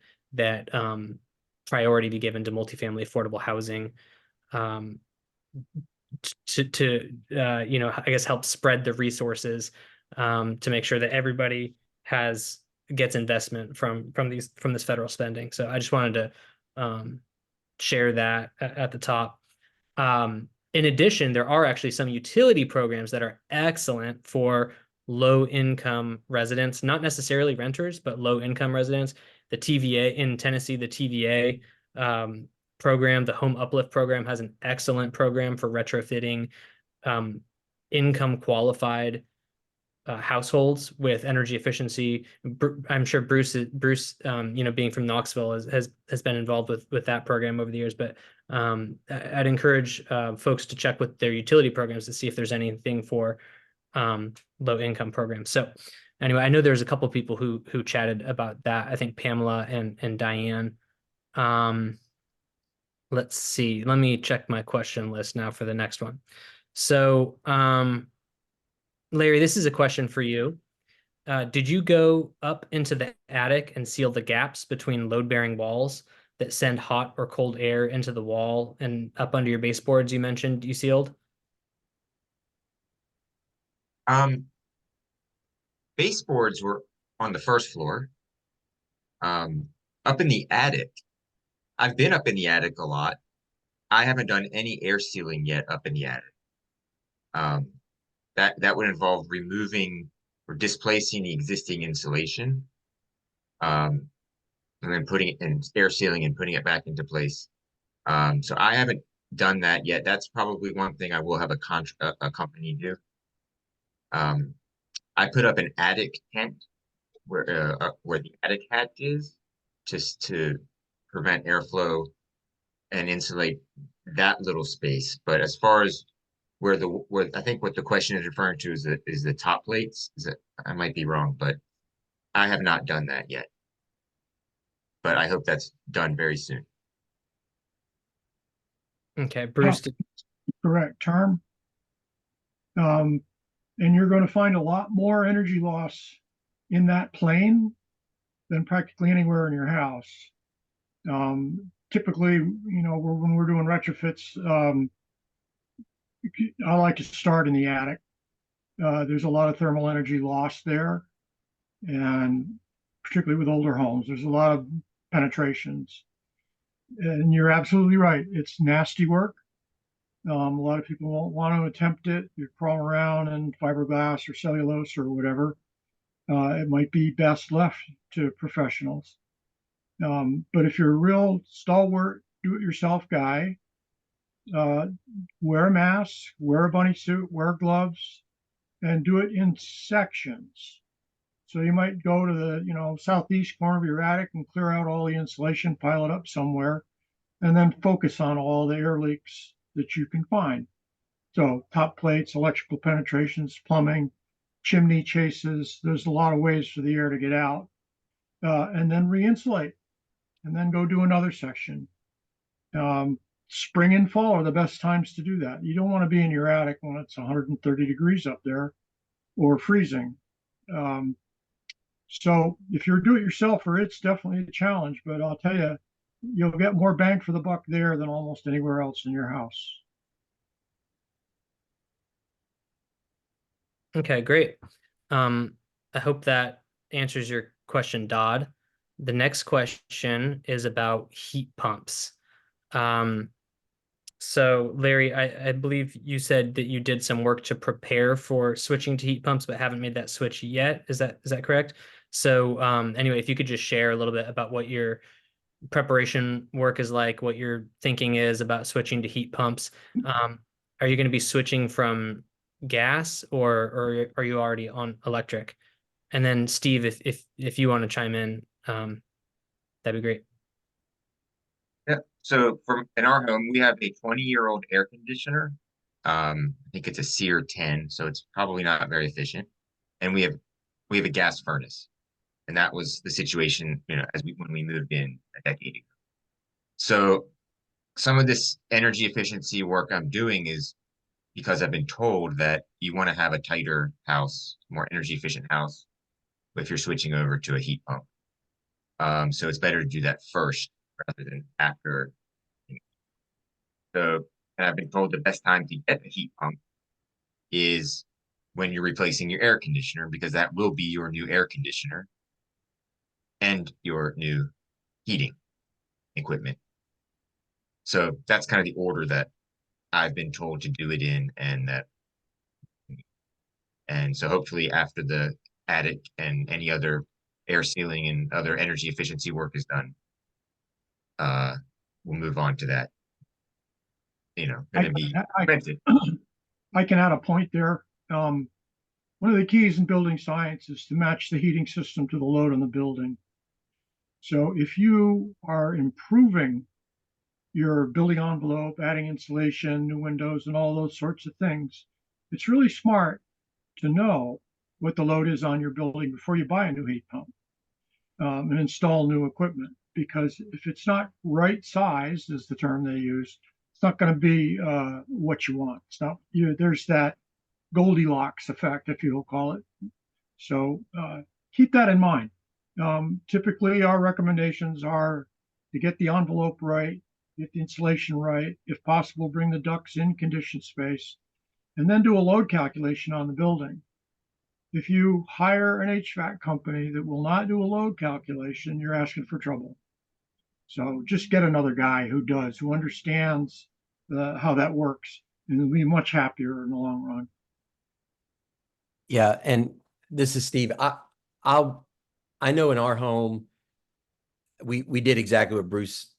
priority be given to multifamily affordable housing, to I guess help spread the resources, to make sure that everybody gets investment from this federal spending. So I just wanted to share that at the top. In addition, there are actually some utility programs that are excellent for low income residents, not necessarily renters, but low income residents. The TVA in Tennessee, the TVA program, the Home Uplift program, has an excellent program for retrofitting income qualified households with energy efficiency. I'm sure Bruce, being from Knoxville, has been involved with that program over the years. But I'd encourage folks to check with their utility programs to see if there's anything for low income programs. So anyway, I know there's a couple people who chatted about that. I think Pamela and Diane. Let's see. Let me check my question list now for the next one. So, Larry, this is a question for you. Did you go up into the attic and seal the gaps between load-bearing walls that send hot or cold air into the wall and up under your baseboards you mentioned you sealed? Baseboards were on the first floor. Up in the attic, I've been up in the attic a lot. I haven't done any air sealing yet up in the attic. That would involve removing or displacing the existing insulation, and then putting it in air sealing and putting it back into place. So I haven't done that yet. That's probably one thing I will have a company do. I put up an attic tent where the attic hatch is, just to prevent airflow and insulate that little space. But as far as where I think what the question is referring to is the top plates. I might be wrong, but I have not done that yet. But I hope that's done very soon. Okay, Bruce. Correct term. And you're going to find a lot more energy loss in that plane than practically anywhere in your house. Typically, when we're doing retrofits, I like to start in the attic. There's a lot of thermal energy loss there, and particularly with older homes, there's a lot of penetrations. And you're absolutely right. It's nasty work. A lot of people won't want to attempt it. You crawl around in fiberglass or cellulose or whatever. It might be best left to professionals. But if you're a real stalwart, do-it-yourself guy, uh, wear a mask, wear a bunny suit, wear gloves, and do it in sections. So you might go to the, southeast corner of your attic and clear out all the insulation, pile it up somewhere, and then focus on all the air leaks that you can find. So top plates, electrical penetrations, plumbing, chimney chases. There's a lot of ways for the air to get out. And then re-insulate, and then go do another section. Spring and fall are the best times to do that. You don't want to be in your attic when it's 130 degrees up there or freezing. So if you're do-it-yourselfer, it's definitely a challenge, but I'll tell you, you'll get more bang for the buck there than almost anywhere else in your house. Okay, great. I hope that answers your question, Dodd. The next question is about heat pumps. So Larry, I believe you said that you did some work to prepare for switching to heat pumps, but haven't made that switch yet. Is that correct? So anyway, if you could just share a little bit about what your preparation work is like, what your thinking is about switching to heat pumps. Are you going to be switching from gas, or are you already on electric? And then Steve, if you want to chime in, that'd be great. Yeah. So in our home, we have a 20-year-old air conditioner. I think it's a SEER 10, so it's probably not very efficient. And we have a gas furnace. And that was the situation, when we moved in a decade ago. So some of this energy efficiency work I'm doing is because I've been told that you want to have a tighter house, more energy efficient house, if you're switching over to a heat pump. So it's better to do that first rather than after. So, and I've been told the best time to get a heat pump is when you're replacing your air conditioner, because that will be your new air conditioner and your new heating equipment. So that's kind of the order that I've been told to do it in, and so hopefully after the attic and any other air sealing and other energy efficiency work is done, we'll move on to that. Going to be expensive. I can add a point there. One of the keys in building science is to match the heating system to the load on the building. So if you are improving your building envelope, adding insulation, new windows, and all those sorts of things, it's really smart to know what the load is on your building before you buy a new heat pump and install new equipment. Because if it's not right sized, is the term they use, it's not going to be what you want. It's not. There's that Goldilocks effect, if you'll call it. So keep that in mind. Typically, our recommendations are to get the envelope right, get the insulation right, if possible, bring the ducts in conditioned space, and then do a load calculation on the building. If you hire an HVAC company that will not do a load calculation, you're asking for trouble. So just get another guy who does, who understands how that works, and you'll be much happier in the long run. Yeah, and this is Steve. I know in our home, we did exactly what Bruce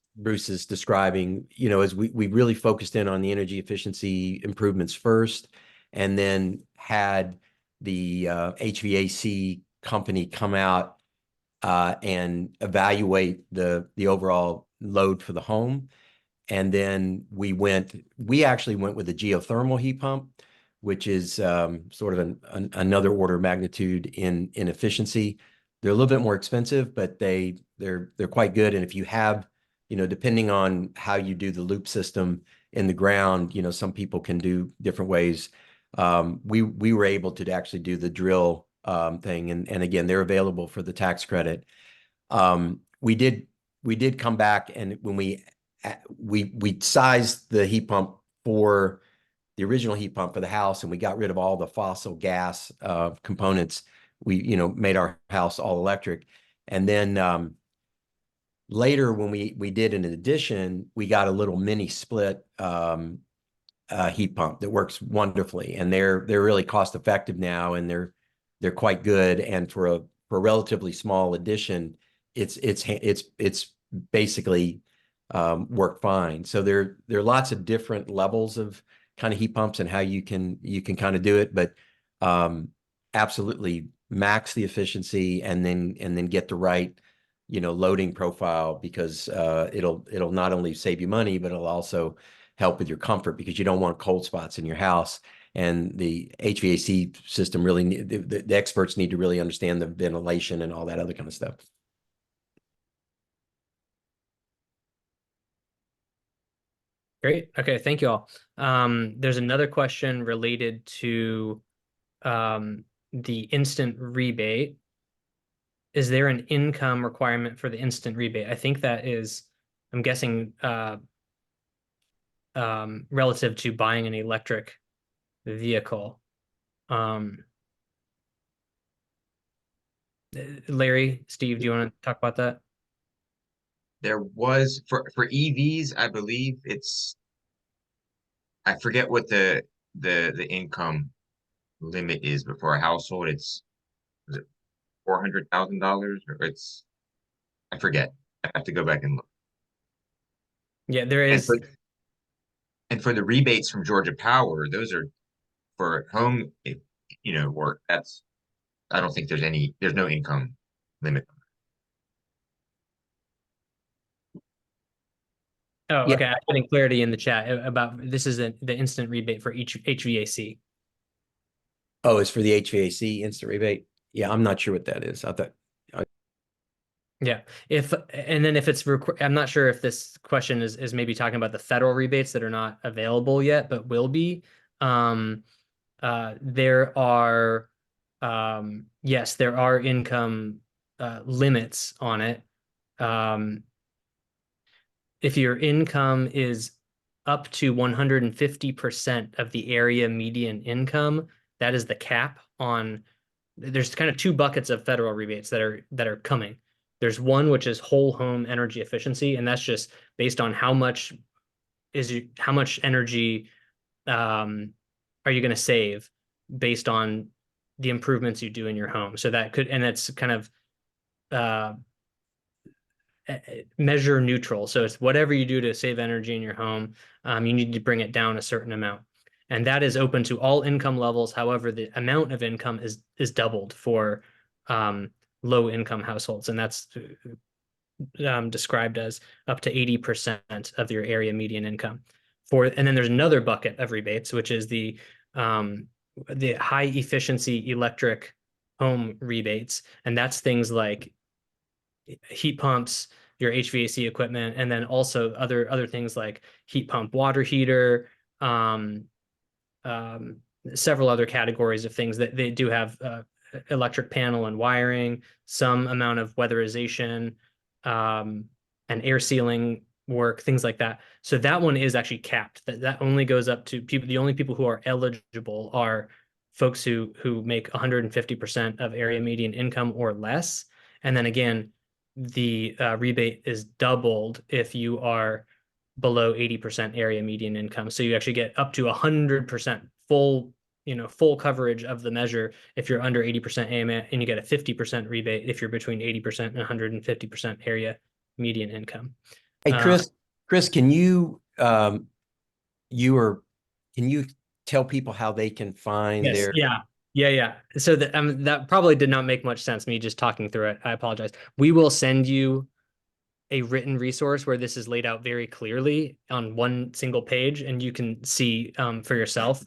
is describing. As we really focused in on the energy efficiency improvements first, and then had the HVAC company come out and evaluate the overall load for the home. And then we actually went with a geothermal heat pump, which is sort of another order of magnitude in efficiency. They're a little bit more expensive, but they're quite good. And if you have, depending on how you do the loop system in the ground, some people can do different ways. We were able to actually do the drill thing, and again, they're available for the tax credit. We did come back, and when we sized the heat pump for the original heat pump for the house, and we got rid of all the fossil gas components. We made our house all electric, and then Later, when we did an addition, we got a little mini split heat pump that works wonderfully, and they're really cost effective now, and they're quite good. And for a relatively small addition, it's basically work fine. So there are lots of different levels of kind of heat pumps and how you can kind of do it, but absolutely max the efficiency and then get the right loading profile, because it'll not only save you money, but it'll also help with your comfort, because you don't want cold spots in your house. And the HVAC system really, the experts need to really understand the ventilation and all that other kind of stuff. Great. Okay, thank you all. There's another question related to the instant rebate. Is there an income requirement for the instant rebate? I think that is, I'm guessing, relative to buying an electric vehicle. Larry, Steve, do you want to talk about that? There was for EVs, I believe I forget what the income limit is, but for a household, is it $400,000, or I forget. I have to go back and look. Yeah, there And is. and for the rebates from Georgia Power, those are for home, work. I don't think there's no income limit. Oh, Yeah. okay. I'm getting clarity in the chat about this is the instant rebate for each HVAC. Oh, it's for the HVAC instant rebate. Yeah, I'm not sure what that is. I thought. Yeah. And then if it's I'm not sure if this question is maybe talking about the federal rebates that are not available yet, but will be. There are yes, there are income limits on it. If your income is up to 150% of the area median income, that is the cap on. There's kind of two buckets of federal rebates that are coming. There's one which is whole home energy efficiency, and that's just based on how much energy are you going to save based on the improvements you do in your home. So that could, and that's kind of measure neutral. So it's whatever you do to save energy in your home, you need to bring it down a certain amount. And that is open to all income levels. However, the amount of income is doubled for low income households. And that's described as up to 80% of your area median income. And then there's another bucket of rebates, which is the high efficiency electric home rebates. And that's things like heat pumps, your HVAC equipment, and then also other things like heat pump water heater, several other categories of things that they do have electric panel and wiring, some amount of weatherization, and air sealing work, things like that. So that one is actually capped. That only goes up to people. The only people who are eligible are folks who make 150% of area median income or less. And then again, the rebate is doubled if you are below 80% area median income. So you actually get up to 100% full coverage of the measure if you're under 80% AMA, and you get a 50% rebate if you're between 80% and 150% area median income. Hey, Chris, can you tell people how they can find yes, their? Yeah. So that probably did not make much sense, me just talking through it. I apologize. We will send you a written resource where this is laid out very clearly on one single page, and you can see for yourself.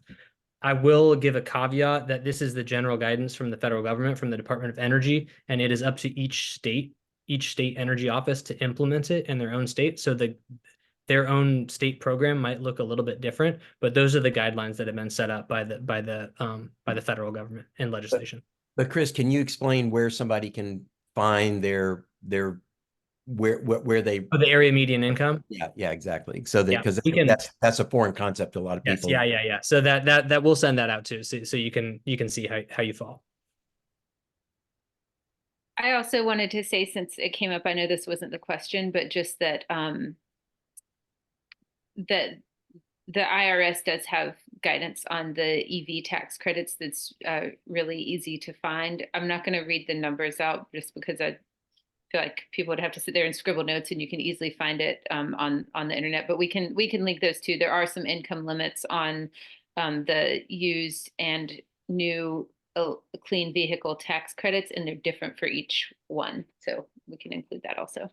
I will give a caveat that this is the general guidance from the federal government, from the Department of Energy, and it is up to each state energy office to implement it in their own state. So their own state program might look a little bit different, but those are the guidelines that have been set up by the federal government and legislation. But Chris, can you explain where somebody can find their where they the area median income? Yeah, exactly. So because that's a foreign concept to a lot of people. Yeah. So that we'll send that out too, so you can see how you fall. I also wanted to say, since it came up, I know this wasn't the question, but just that that the IRS does have guidance on the EV tax credits that's really easy to find. I'm not going to read the numbers out just because I feel like people would have to sit there and scribble notes, and you can easily find it on the internet. But we can link those too. There are some income limits on the used and new clean vehicle tax credits, and they're different for each one. So we can include that also.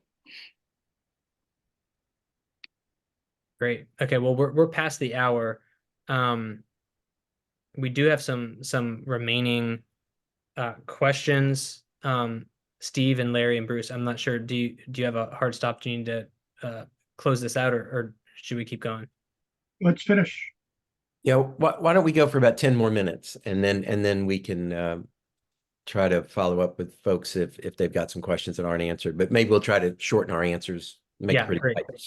Great. Okay, well, we're past the hour. We do have some remaining questions. Steve and Larry and Bruce, I'm not sure. Do you have a hard stop? Do you need to close this out, or should we keep going? Let's finish. Yeah, why don't we go for about 10 more minutes, and then we can try to follow up with folks if they've got some questions that aren't answered. But maybe we'll try to shorten our answers, make it pretty great. tight.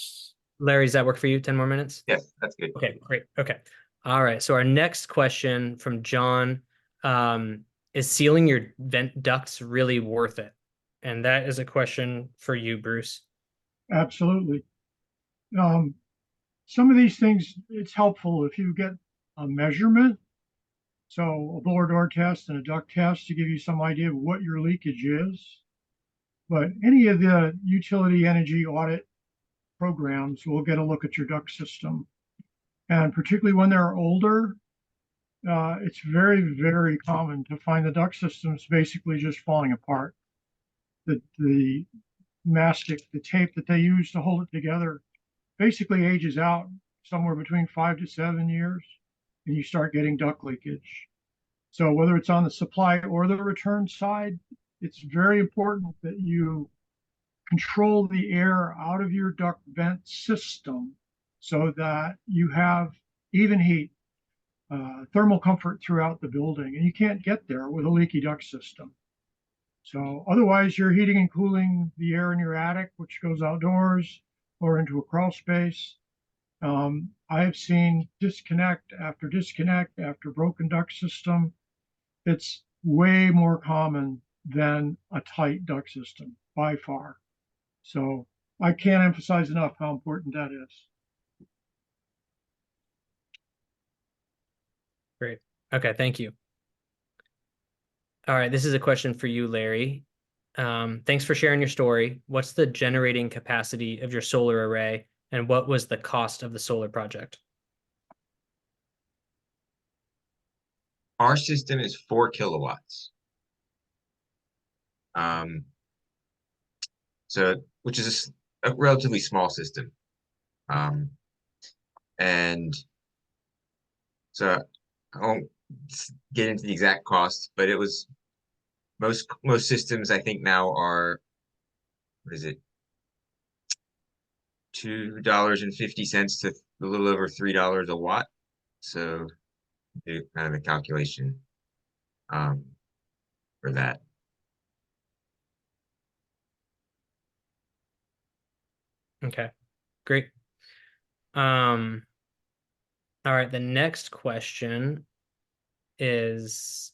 Larry, does that work for you? 10 more minutes? Yes, that's good. Okay, great. Okay. All right. So our next question from John, is sealing your vent ducts really worth it? And that is a question for you, Bruce. Absolutely. Some of these things, it's helpful if you get a measurement. So a blower door test and a duct test to give you some idea of what your leakage is. But any of the utility energy audit programs will get a look at your duct system. And particularly when they're older, it's very, very common to find the duct systems basically just falling apart. The mastic, the tape that they use to hold it together basically ages out somewhere between 5 to 7 years, and you start getting duct leakage. So whether it's on the supply or the return side, it's very important that you control the air out of your duct vent system so that you have even heat, thermal comfort throughout the building, and you can't get there with a leaky duct system. So otherwise, you're heating and cooling the air in your attic, which goes outdoors or into a crawl space. I have seen disconnect after broken duct system. It's way more common than a tight duct system by far. So I can't emphasize enough how important that is. Great. Okay, thank you. All right, this is a question for you, Larry. Thanks for sharing your story. What's the generating capacity of your solar array, and what was the cost of the solar project? Our system is 4 kilowatts. So, which is a relatively small system. And so I won't get into the exact cost, but it was most systems I think now are, what is it, $2.50 to a little over $3 a watt. So do kind of a calculation for that. Okay, great. All right, the next question is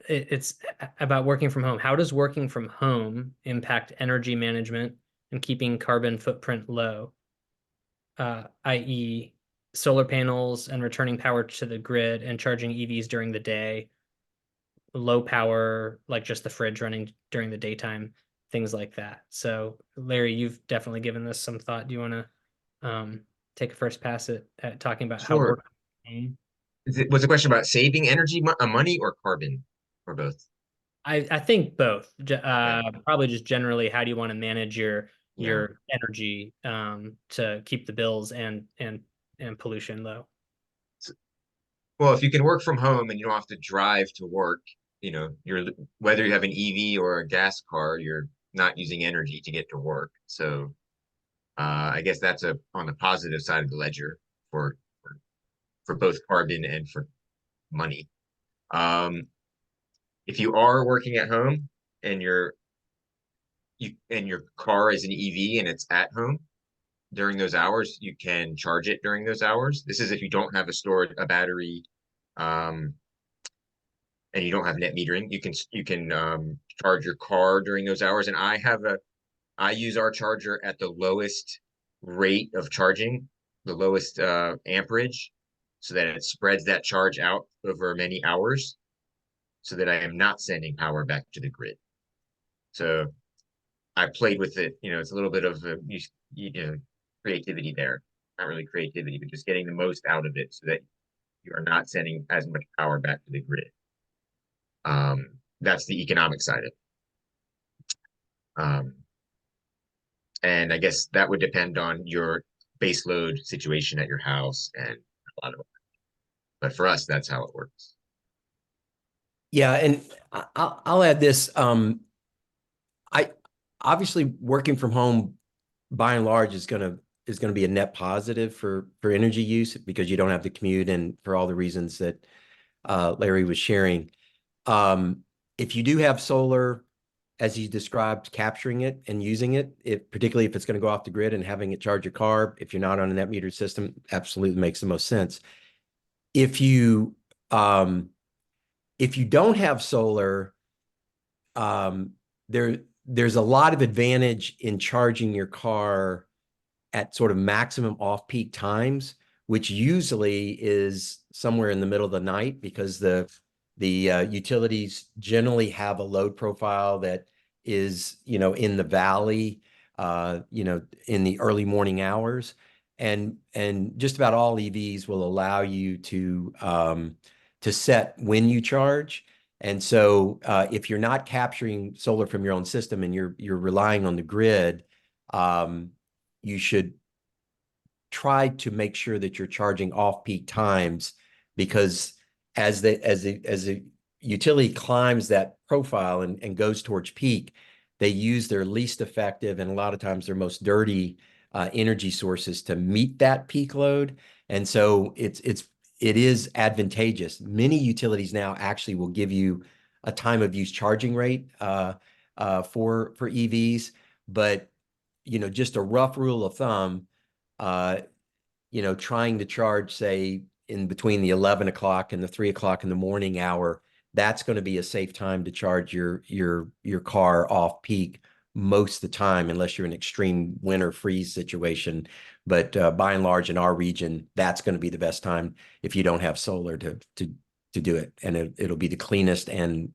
it's about working from home. How does working from home impact energy management and keeping carbon footprint low? I.e., solar panels and returning power to the grid and charging EVs during the day, low power, like just the fridge running during the daytime, things like that. So, Larry, you've definitely given this some thought. Do you want to take a first pass at talking about how Sure. working? Was the question about saving energy, money, or carbon, or both? I think both. Probably just generally, how do you want to manage your energy to keep the bills and pollution low? Well, if you can work from home and you don't have to drive to work, whether you have an EV or a gas car, you're not using energy to get to work. So I guess that's on the positive side of the ledger for both carbon and for money. If you are working at home and your car is an EV and it's at home during those hours, you can charge it during those hours. This is if you don't have a battery and you don't have net metering, you can charge your car during those hours. And I use our charger at the lowest rate of charging, the lowest amperage, so that it spreads that charge out over many hours, so that I am not sending power back to the grid. So I played with it. It's a little bit of creativity there. Not really creativity, but just getting the most out of it so that you are not sending as much power back to the grid. That's the economic side of it. And I guess that would depend on your base load situation at your house and a lot of it. But for us, that's how it works. Yeah, and I'll add this. I obviously working from home by and large is gonna be a net positive for energy use because you don't have the commute and for all the reasons that Larry was sharing. If you do have solar, as you described, capturing it and using it, particularly if it's going to go off the grid and having it charge your car, if you're not on a net metered system, absolutely makes the most sense. If you don't have solar, there's a lot of advantage in charging your car at sort of maximum off-peak times, which usually is somewhere in the middle of the night because the utilities generally have a load profile that is, in the valley, in the early morning hours. And just about all EVs will allow you to set when you charge. And so if you're not capturing solar from your own system and you're relying on the grid, you should try to make sure that you're charging off-peak times, because as the utility climbs that profile and goes towards peak, they use their least effective and a lot of times their most dirty energy sources to meet that peak load. And so it is advantageous. Many utilities now actually will give you a time of use charging rate for EVs, but just a rough rule of thumb, trying to charge, say, in between the 11 o'clock and the 3 o'clock in the morning hour, that's going to be a safe time to charge your car off peak most of the time, unless you're in an extreme winter freeze situation. But by and large, in our region, that's going to be the best time if you don't have solar to do it, and it'll be the cleanest and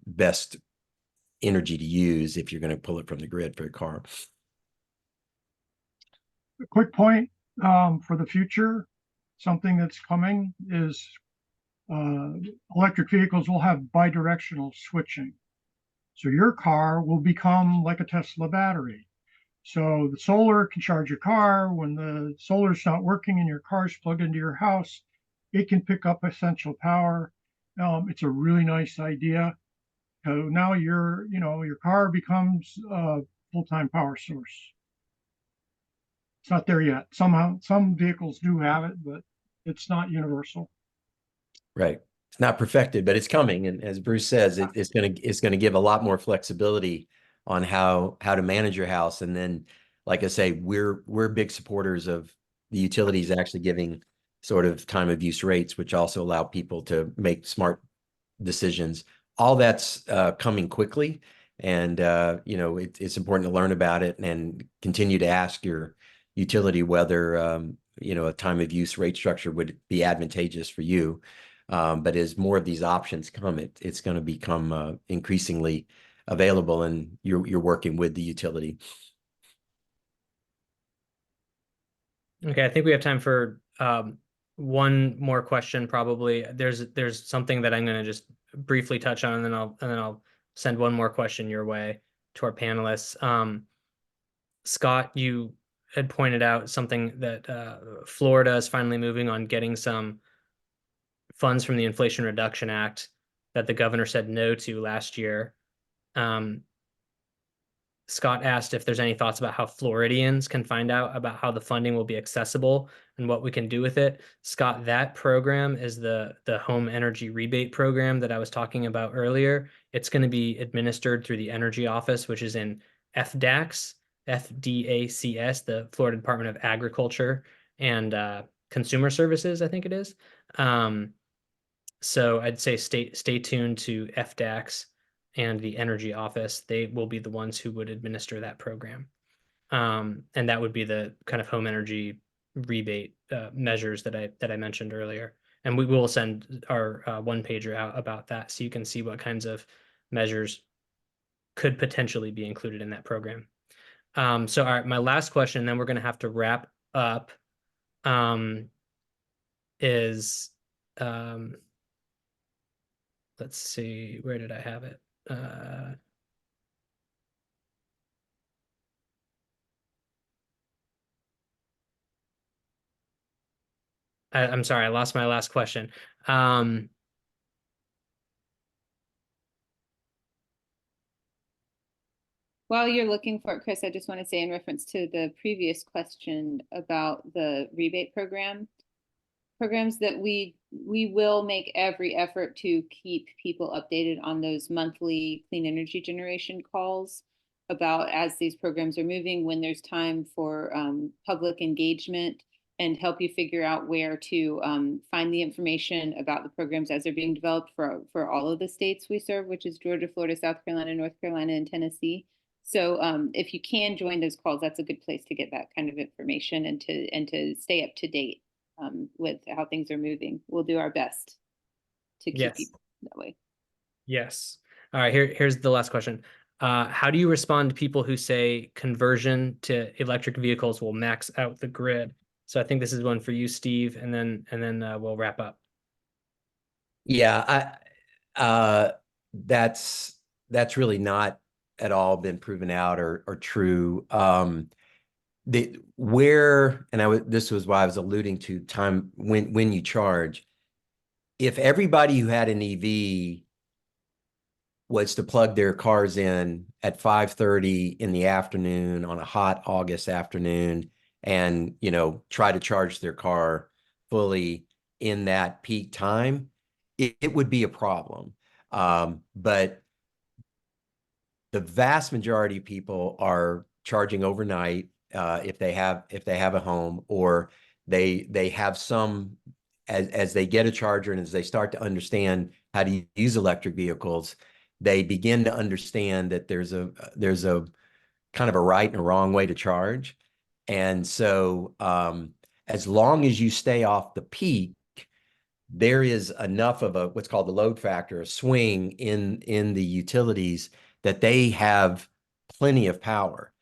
best energy to use if you're going to pull it from the grid for your car. A quick point for the future, something that's coming is electric vehicles will have bidirectional switching. So your car will become like a Tesla battery. So the solar can charge your car. When the solar's not working and your car's plugged into your house, it can pick up essential power. It's a really nice idea. So now your car becomes a full-time power source. It's not there yet. Somehow, some vehicles do have it, but it's not universal. Right. It's not perfected, but it's coming. And as Bruce says, it's gonna give a lot more flexibility on how to manage your house. And then, like I say, we're big supporters of the utilities actually giving sort of time of use rates, which also allow people to make smart decisions. All that's coming quickly, and it's important to learn about it and continue to ask your utility whether a time of use rate structure would be advantageous for you. But as more of these options come, it's going to become increasingly available, and you're working with the utility. Okay, I think we have time for one more question. Probably there's something that I'm going to just briefly touch on, and then I'll send one more question your way to our panelists. Scott, you had pointed out something that Florida is finally moving on getting some funds from the Inflation Reduction Act that the governor said no to last year. Scott asked if there's any thoughts about how Floridians can find out about how the funding will be accessible and what we can do with it. Scott, that program is the home energy rebate program that I was talking about earlier. It's going to be administered through the Energy Office, which is in FDACS, FDACS, the Florida Department of Agriculture and Consumer Services, I think it is. So I'd say stay tuned to FDAX and the Energy Office. They will be the ones who would administer that program. And that would be the kind of home energy rebate measures that I mentioned earlier. And we will send our one pager out about that, so you can see what kinds of measures could potentially be included in that program. So all right, my last question, then we're going to have to wrap up, is let's see, where did I have it? I'm sorry, I lost my last question. While you're looking for it, Chris, I just want to say in reference to the previous question about the rebate programs that we will make every effort to keep people updated on those monthly clean energy generation calls about as these programs are moving, when there's time for public engagement, and help you figure out where to find the information about the programs as they're being developed for all of the states we serve, which is Georgia, Florida, South Carolina, North Carolina, and Tennessee. So if you can join those calls, that's a good place to get that kind of information and to stay up to date with how things are moving. We'll do our best to keep Yes. people that way. Yes. All right, here's the last question. How do you respond to people who say conversion to electric vehicles will max out the grid? So I think this is one for you, Steve, and then we'll wrap up. Yeah, that's really not at all been proven out or true. This was why I was alluding to time when you charge. If everybody who had an EV was to plug their cars in at 5:30 in the afternoon on a hot August afternoon and, try to charge their car fully in that peak time, it would be a problem. But the vast majority of people are charging overnight if they have a home, or they have some, as they get a charger and as they start to understand how to use electric vehicles, they begin to understand that there's a kind of a right and a wrong way to charge. And so as long as you stay off the peak, there is enough of a what's called the load factor, a swing in the utilities, that they have plenty of power.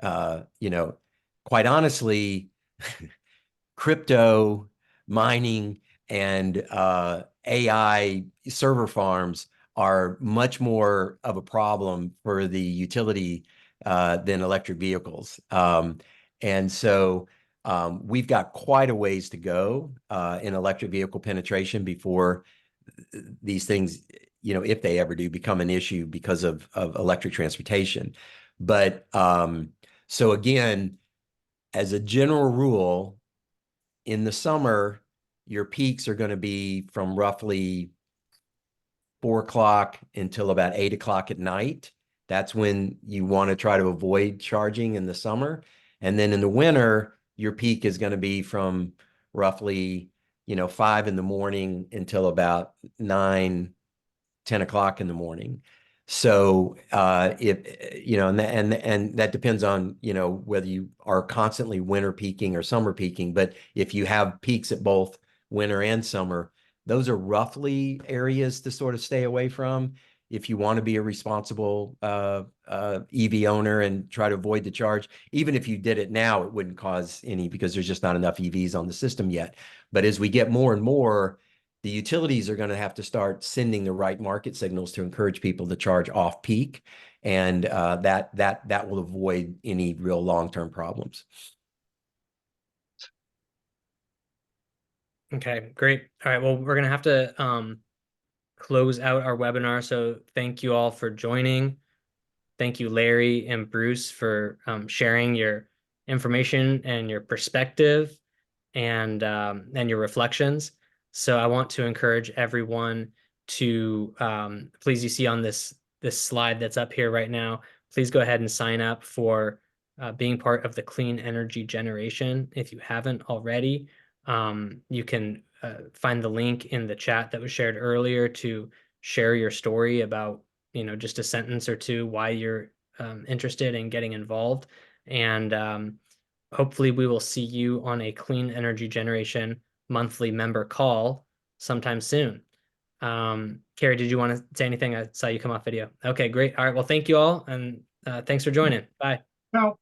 Quite honestly, crypto mining and AI server farms are much more of a problem for the utility than electric vehicles. And so we've got quite a ways to go in electric vehicle penetration before these things, if they ever do, become an issue because of electric transportation. But so again, as a general rule, in the summer, your peaks are going to be from roughly 4 o'clock until about 8 o'clock at night. That's when you want to try to avoid charging in the summer. And then in the winter, your peak is going to be from roughly, 5 in the morning until about 9, 10 o'clock in the morning. So and that depends on, whether you are constantly winter peaking or summer peaking. But if you have peaks at both winter and summer, those are roughly areas to sort of stay away from if you want to be a responsible EV owner and try to avoid the charge. Even if you did it now, it wouldn't cause any, because there's just not enough EVs on the system yet. But as we get more and more, the utilities are going to have to start sending the right market signals to encourage people to charge off peak, and that will avoid any real long-term problems. Okay, great. All right, well, we're going to have to close out our webinar. So thank you all for joining. Thank you, Larry and Bruce, for sharing your information and your perspective and your reflections. So I want to encourage everyone to please, you see on this slide that's up here right now, please go ahead and sign up for being part of the clean energy generation if you haven't already. You can find the link in the chat that was shared earlier to share your story about, just a sentence or two why you're interested in getting involved. And hopefully we will see you on a Clean Energy Generation monthly member call sometime soon. Cary, did you want to say anything? I saw you come off video. Okay, great. All right. Well, thank you all. And thanks for joining. Bye. Now,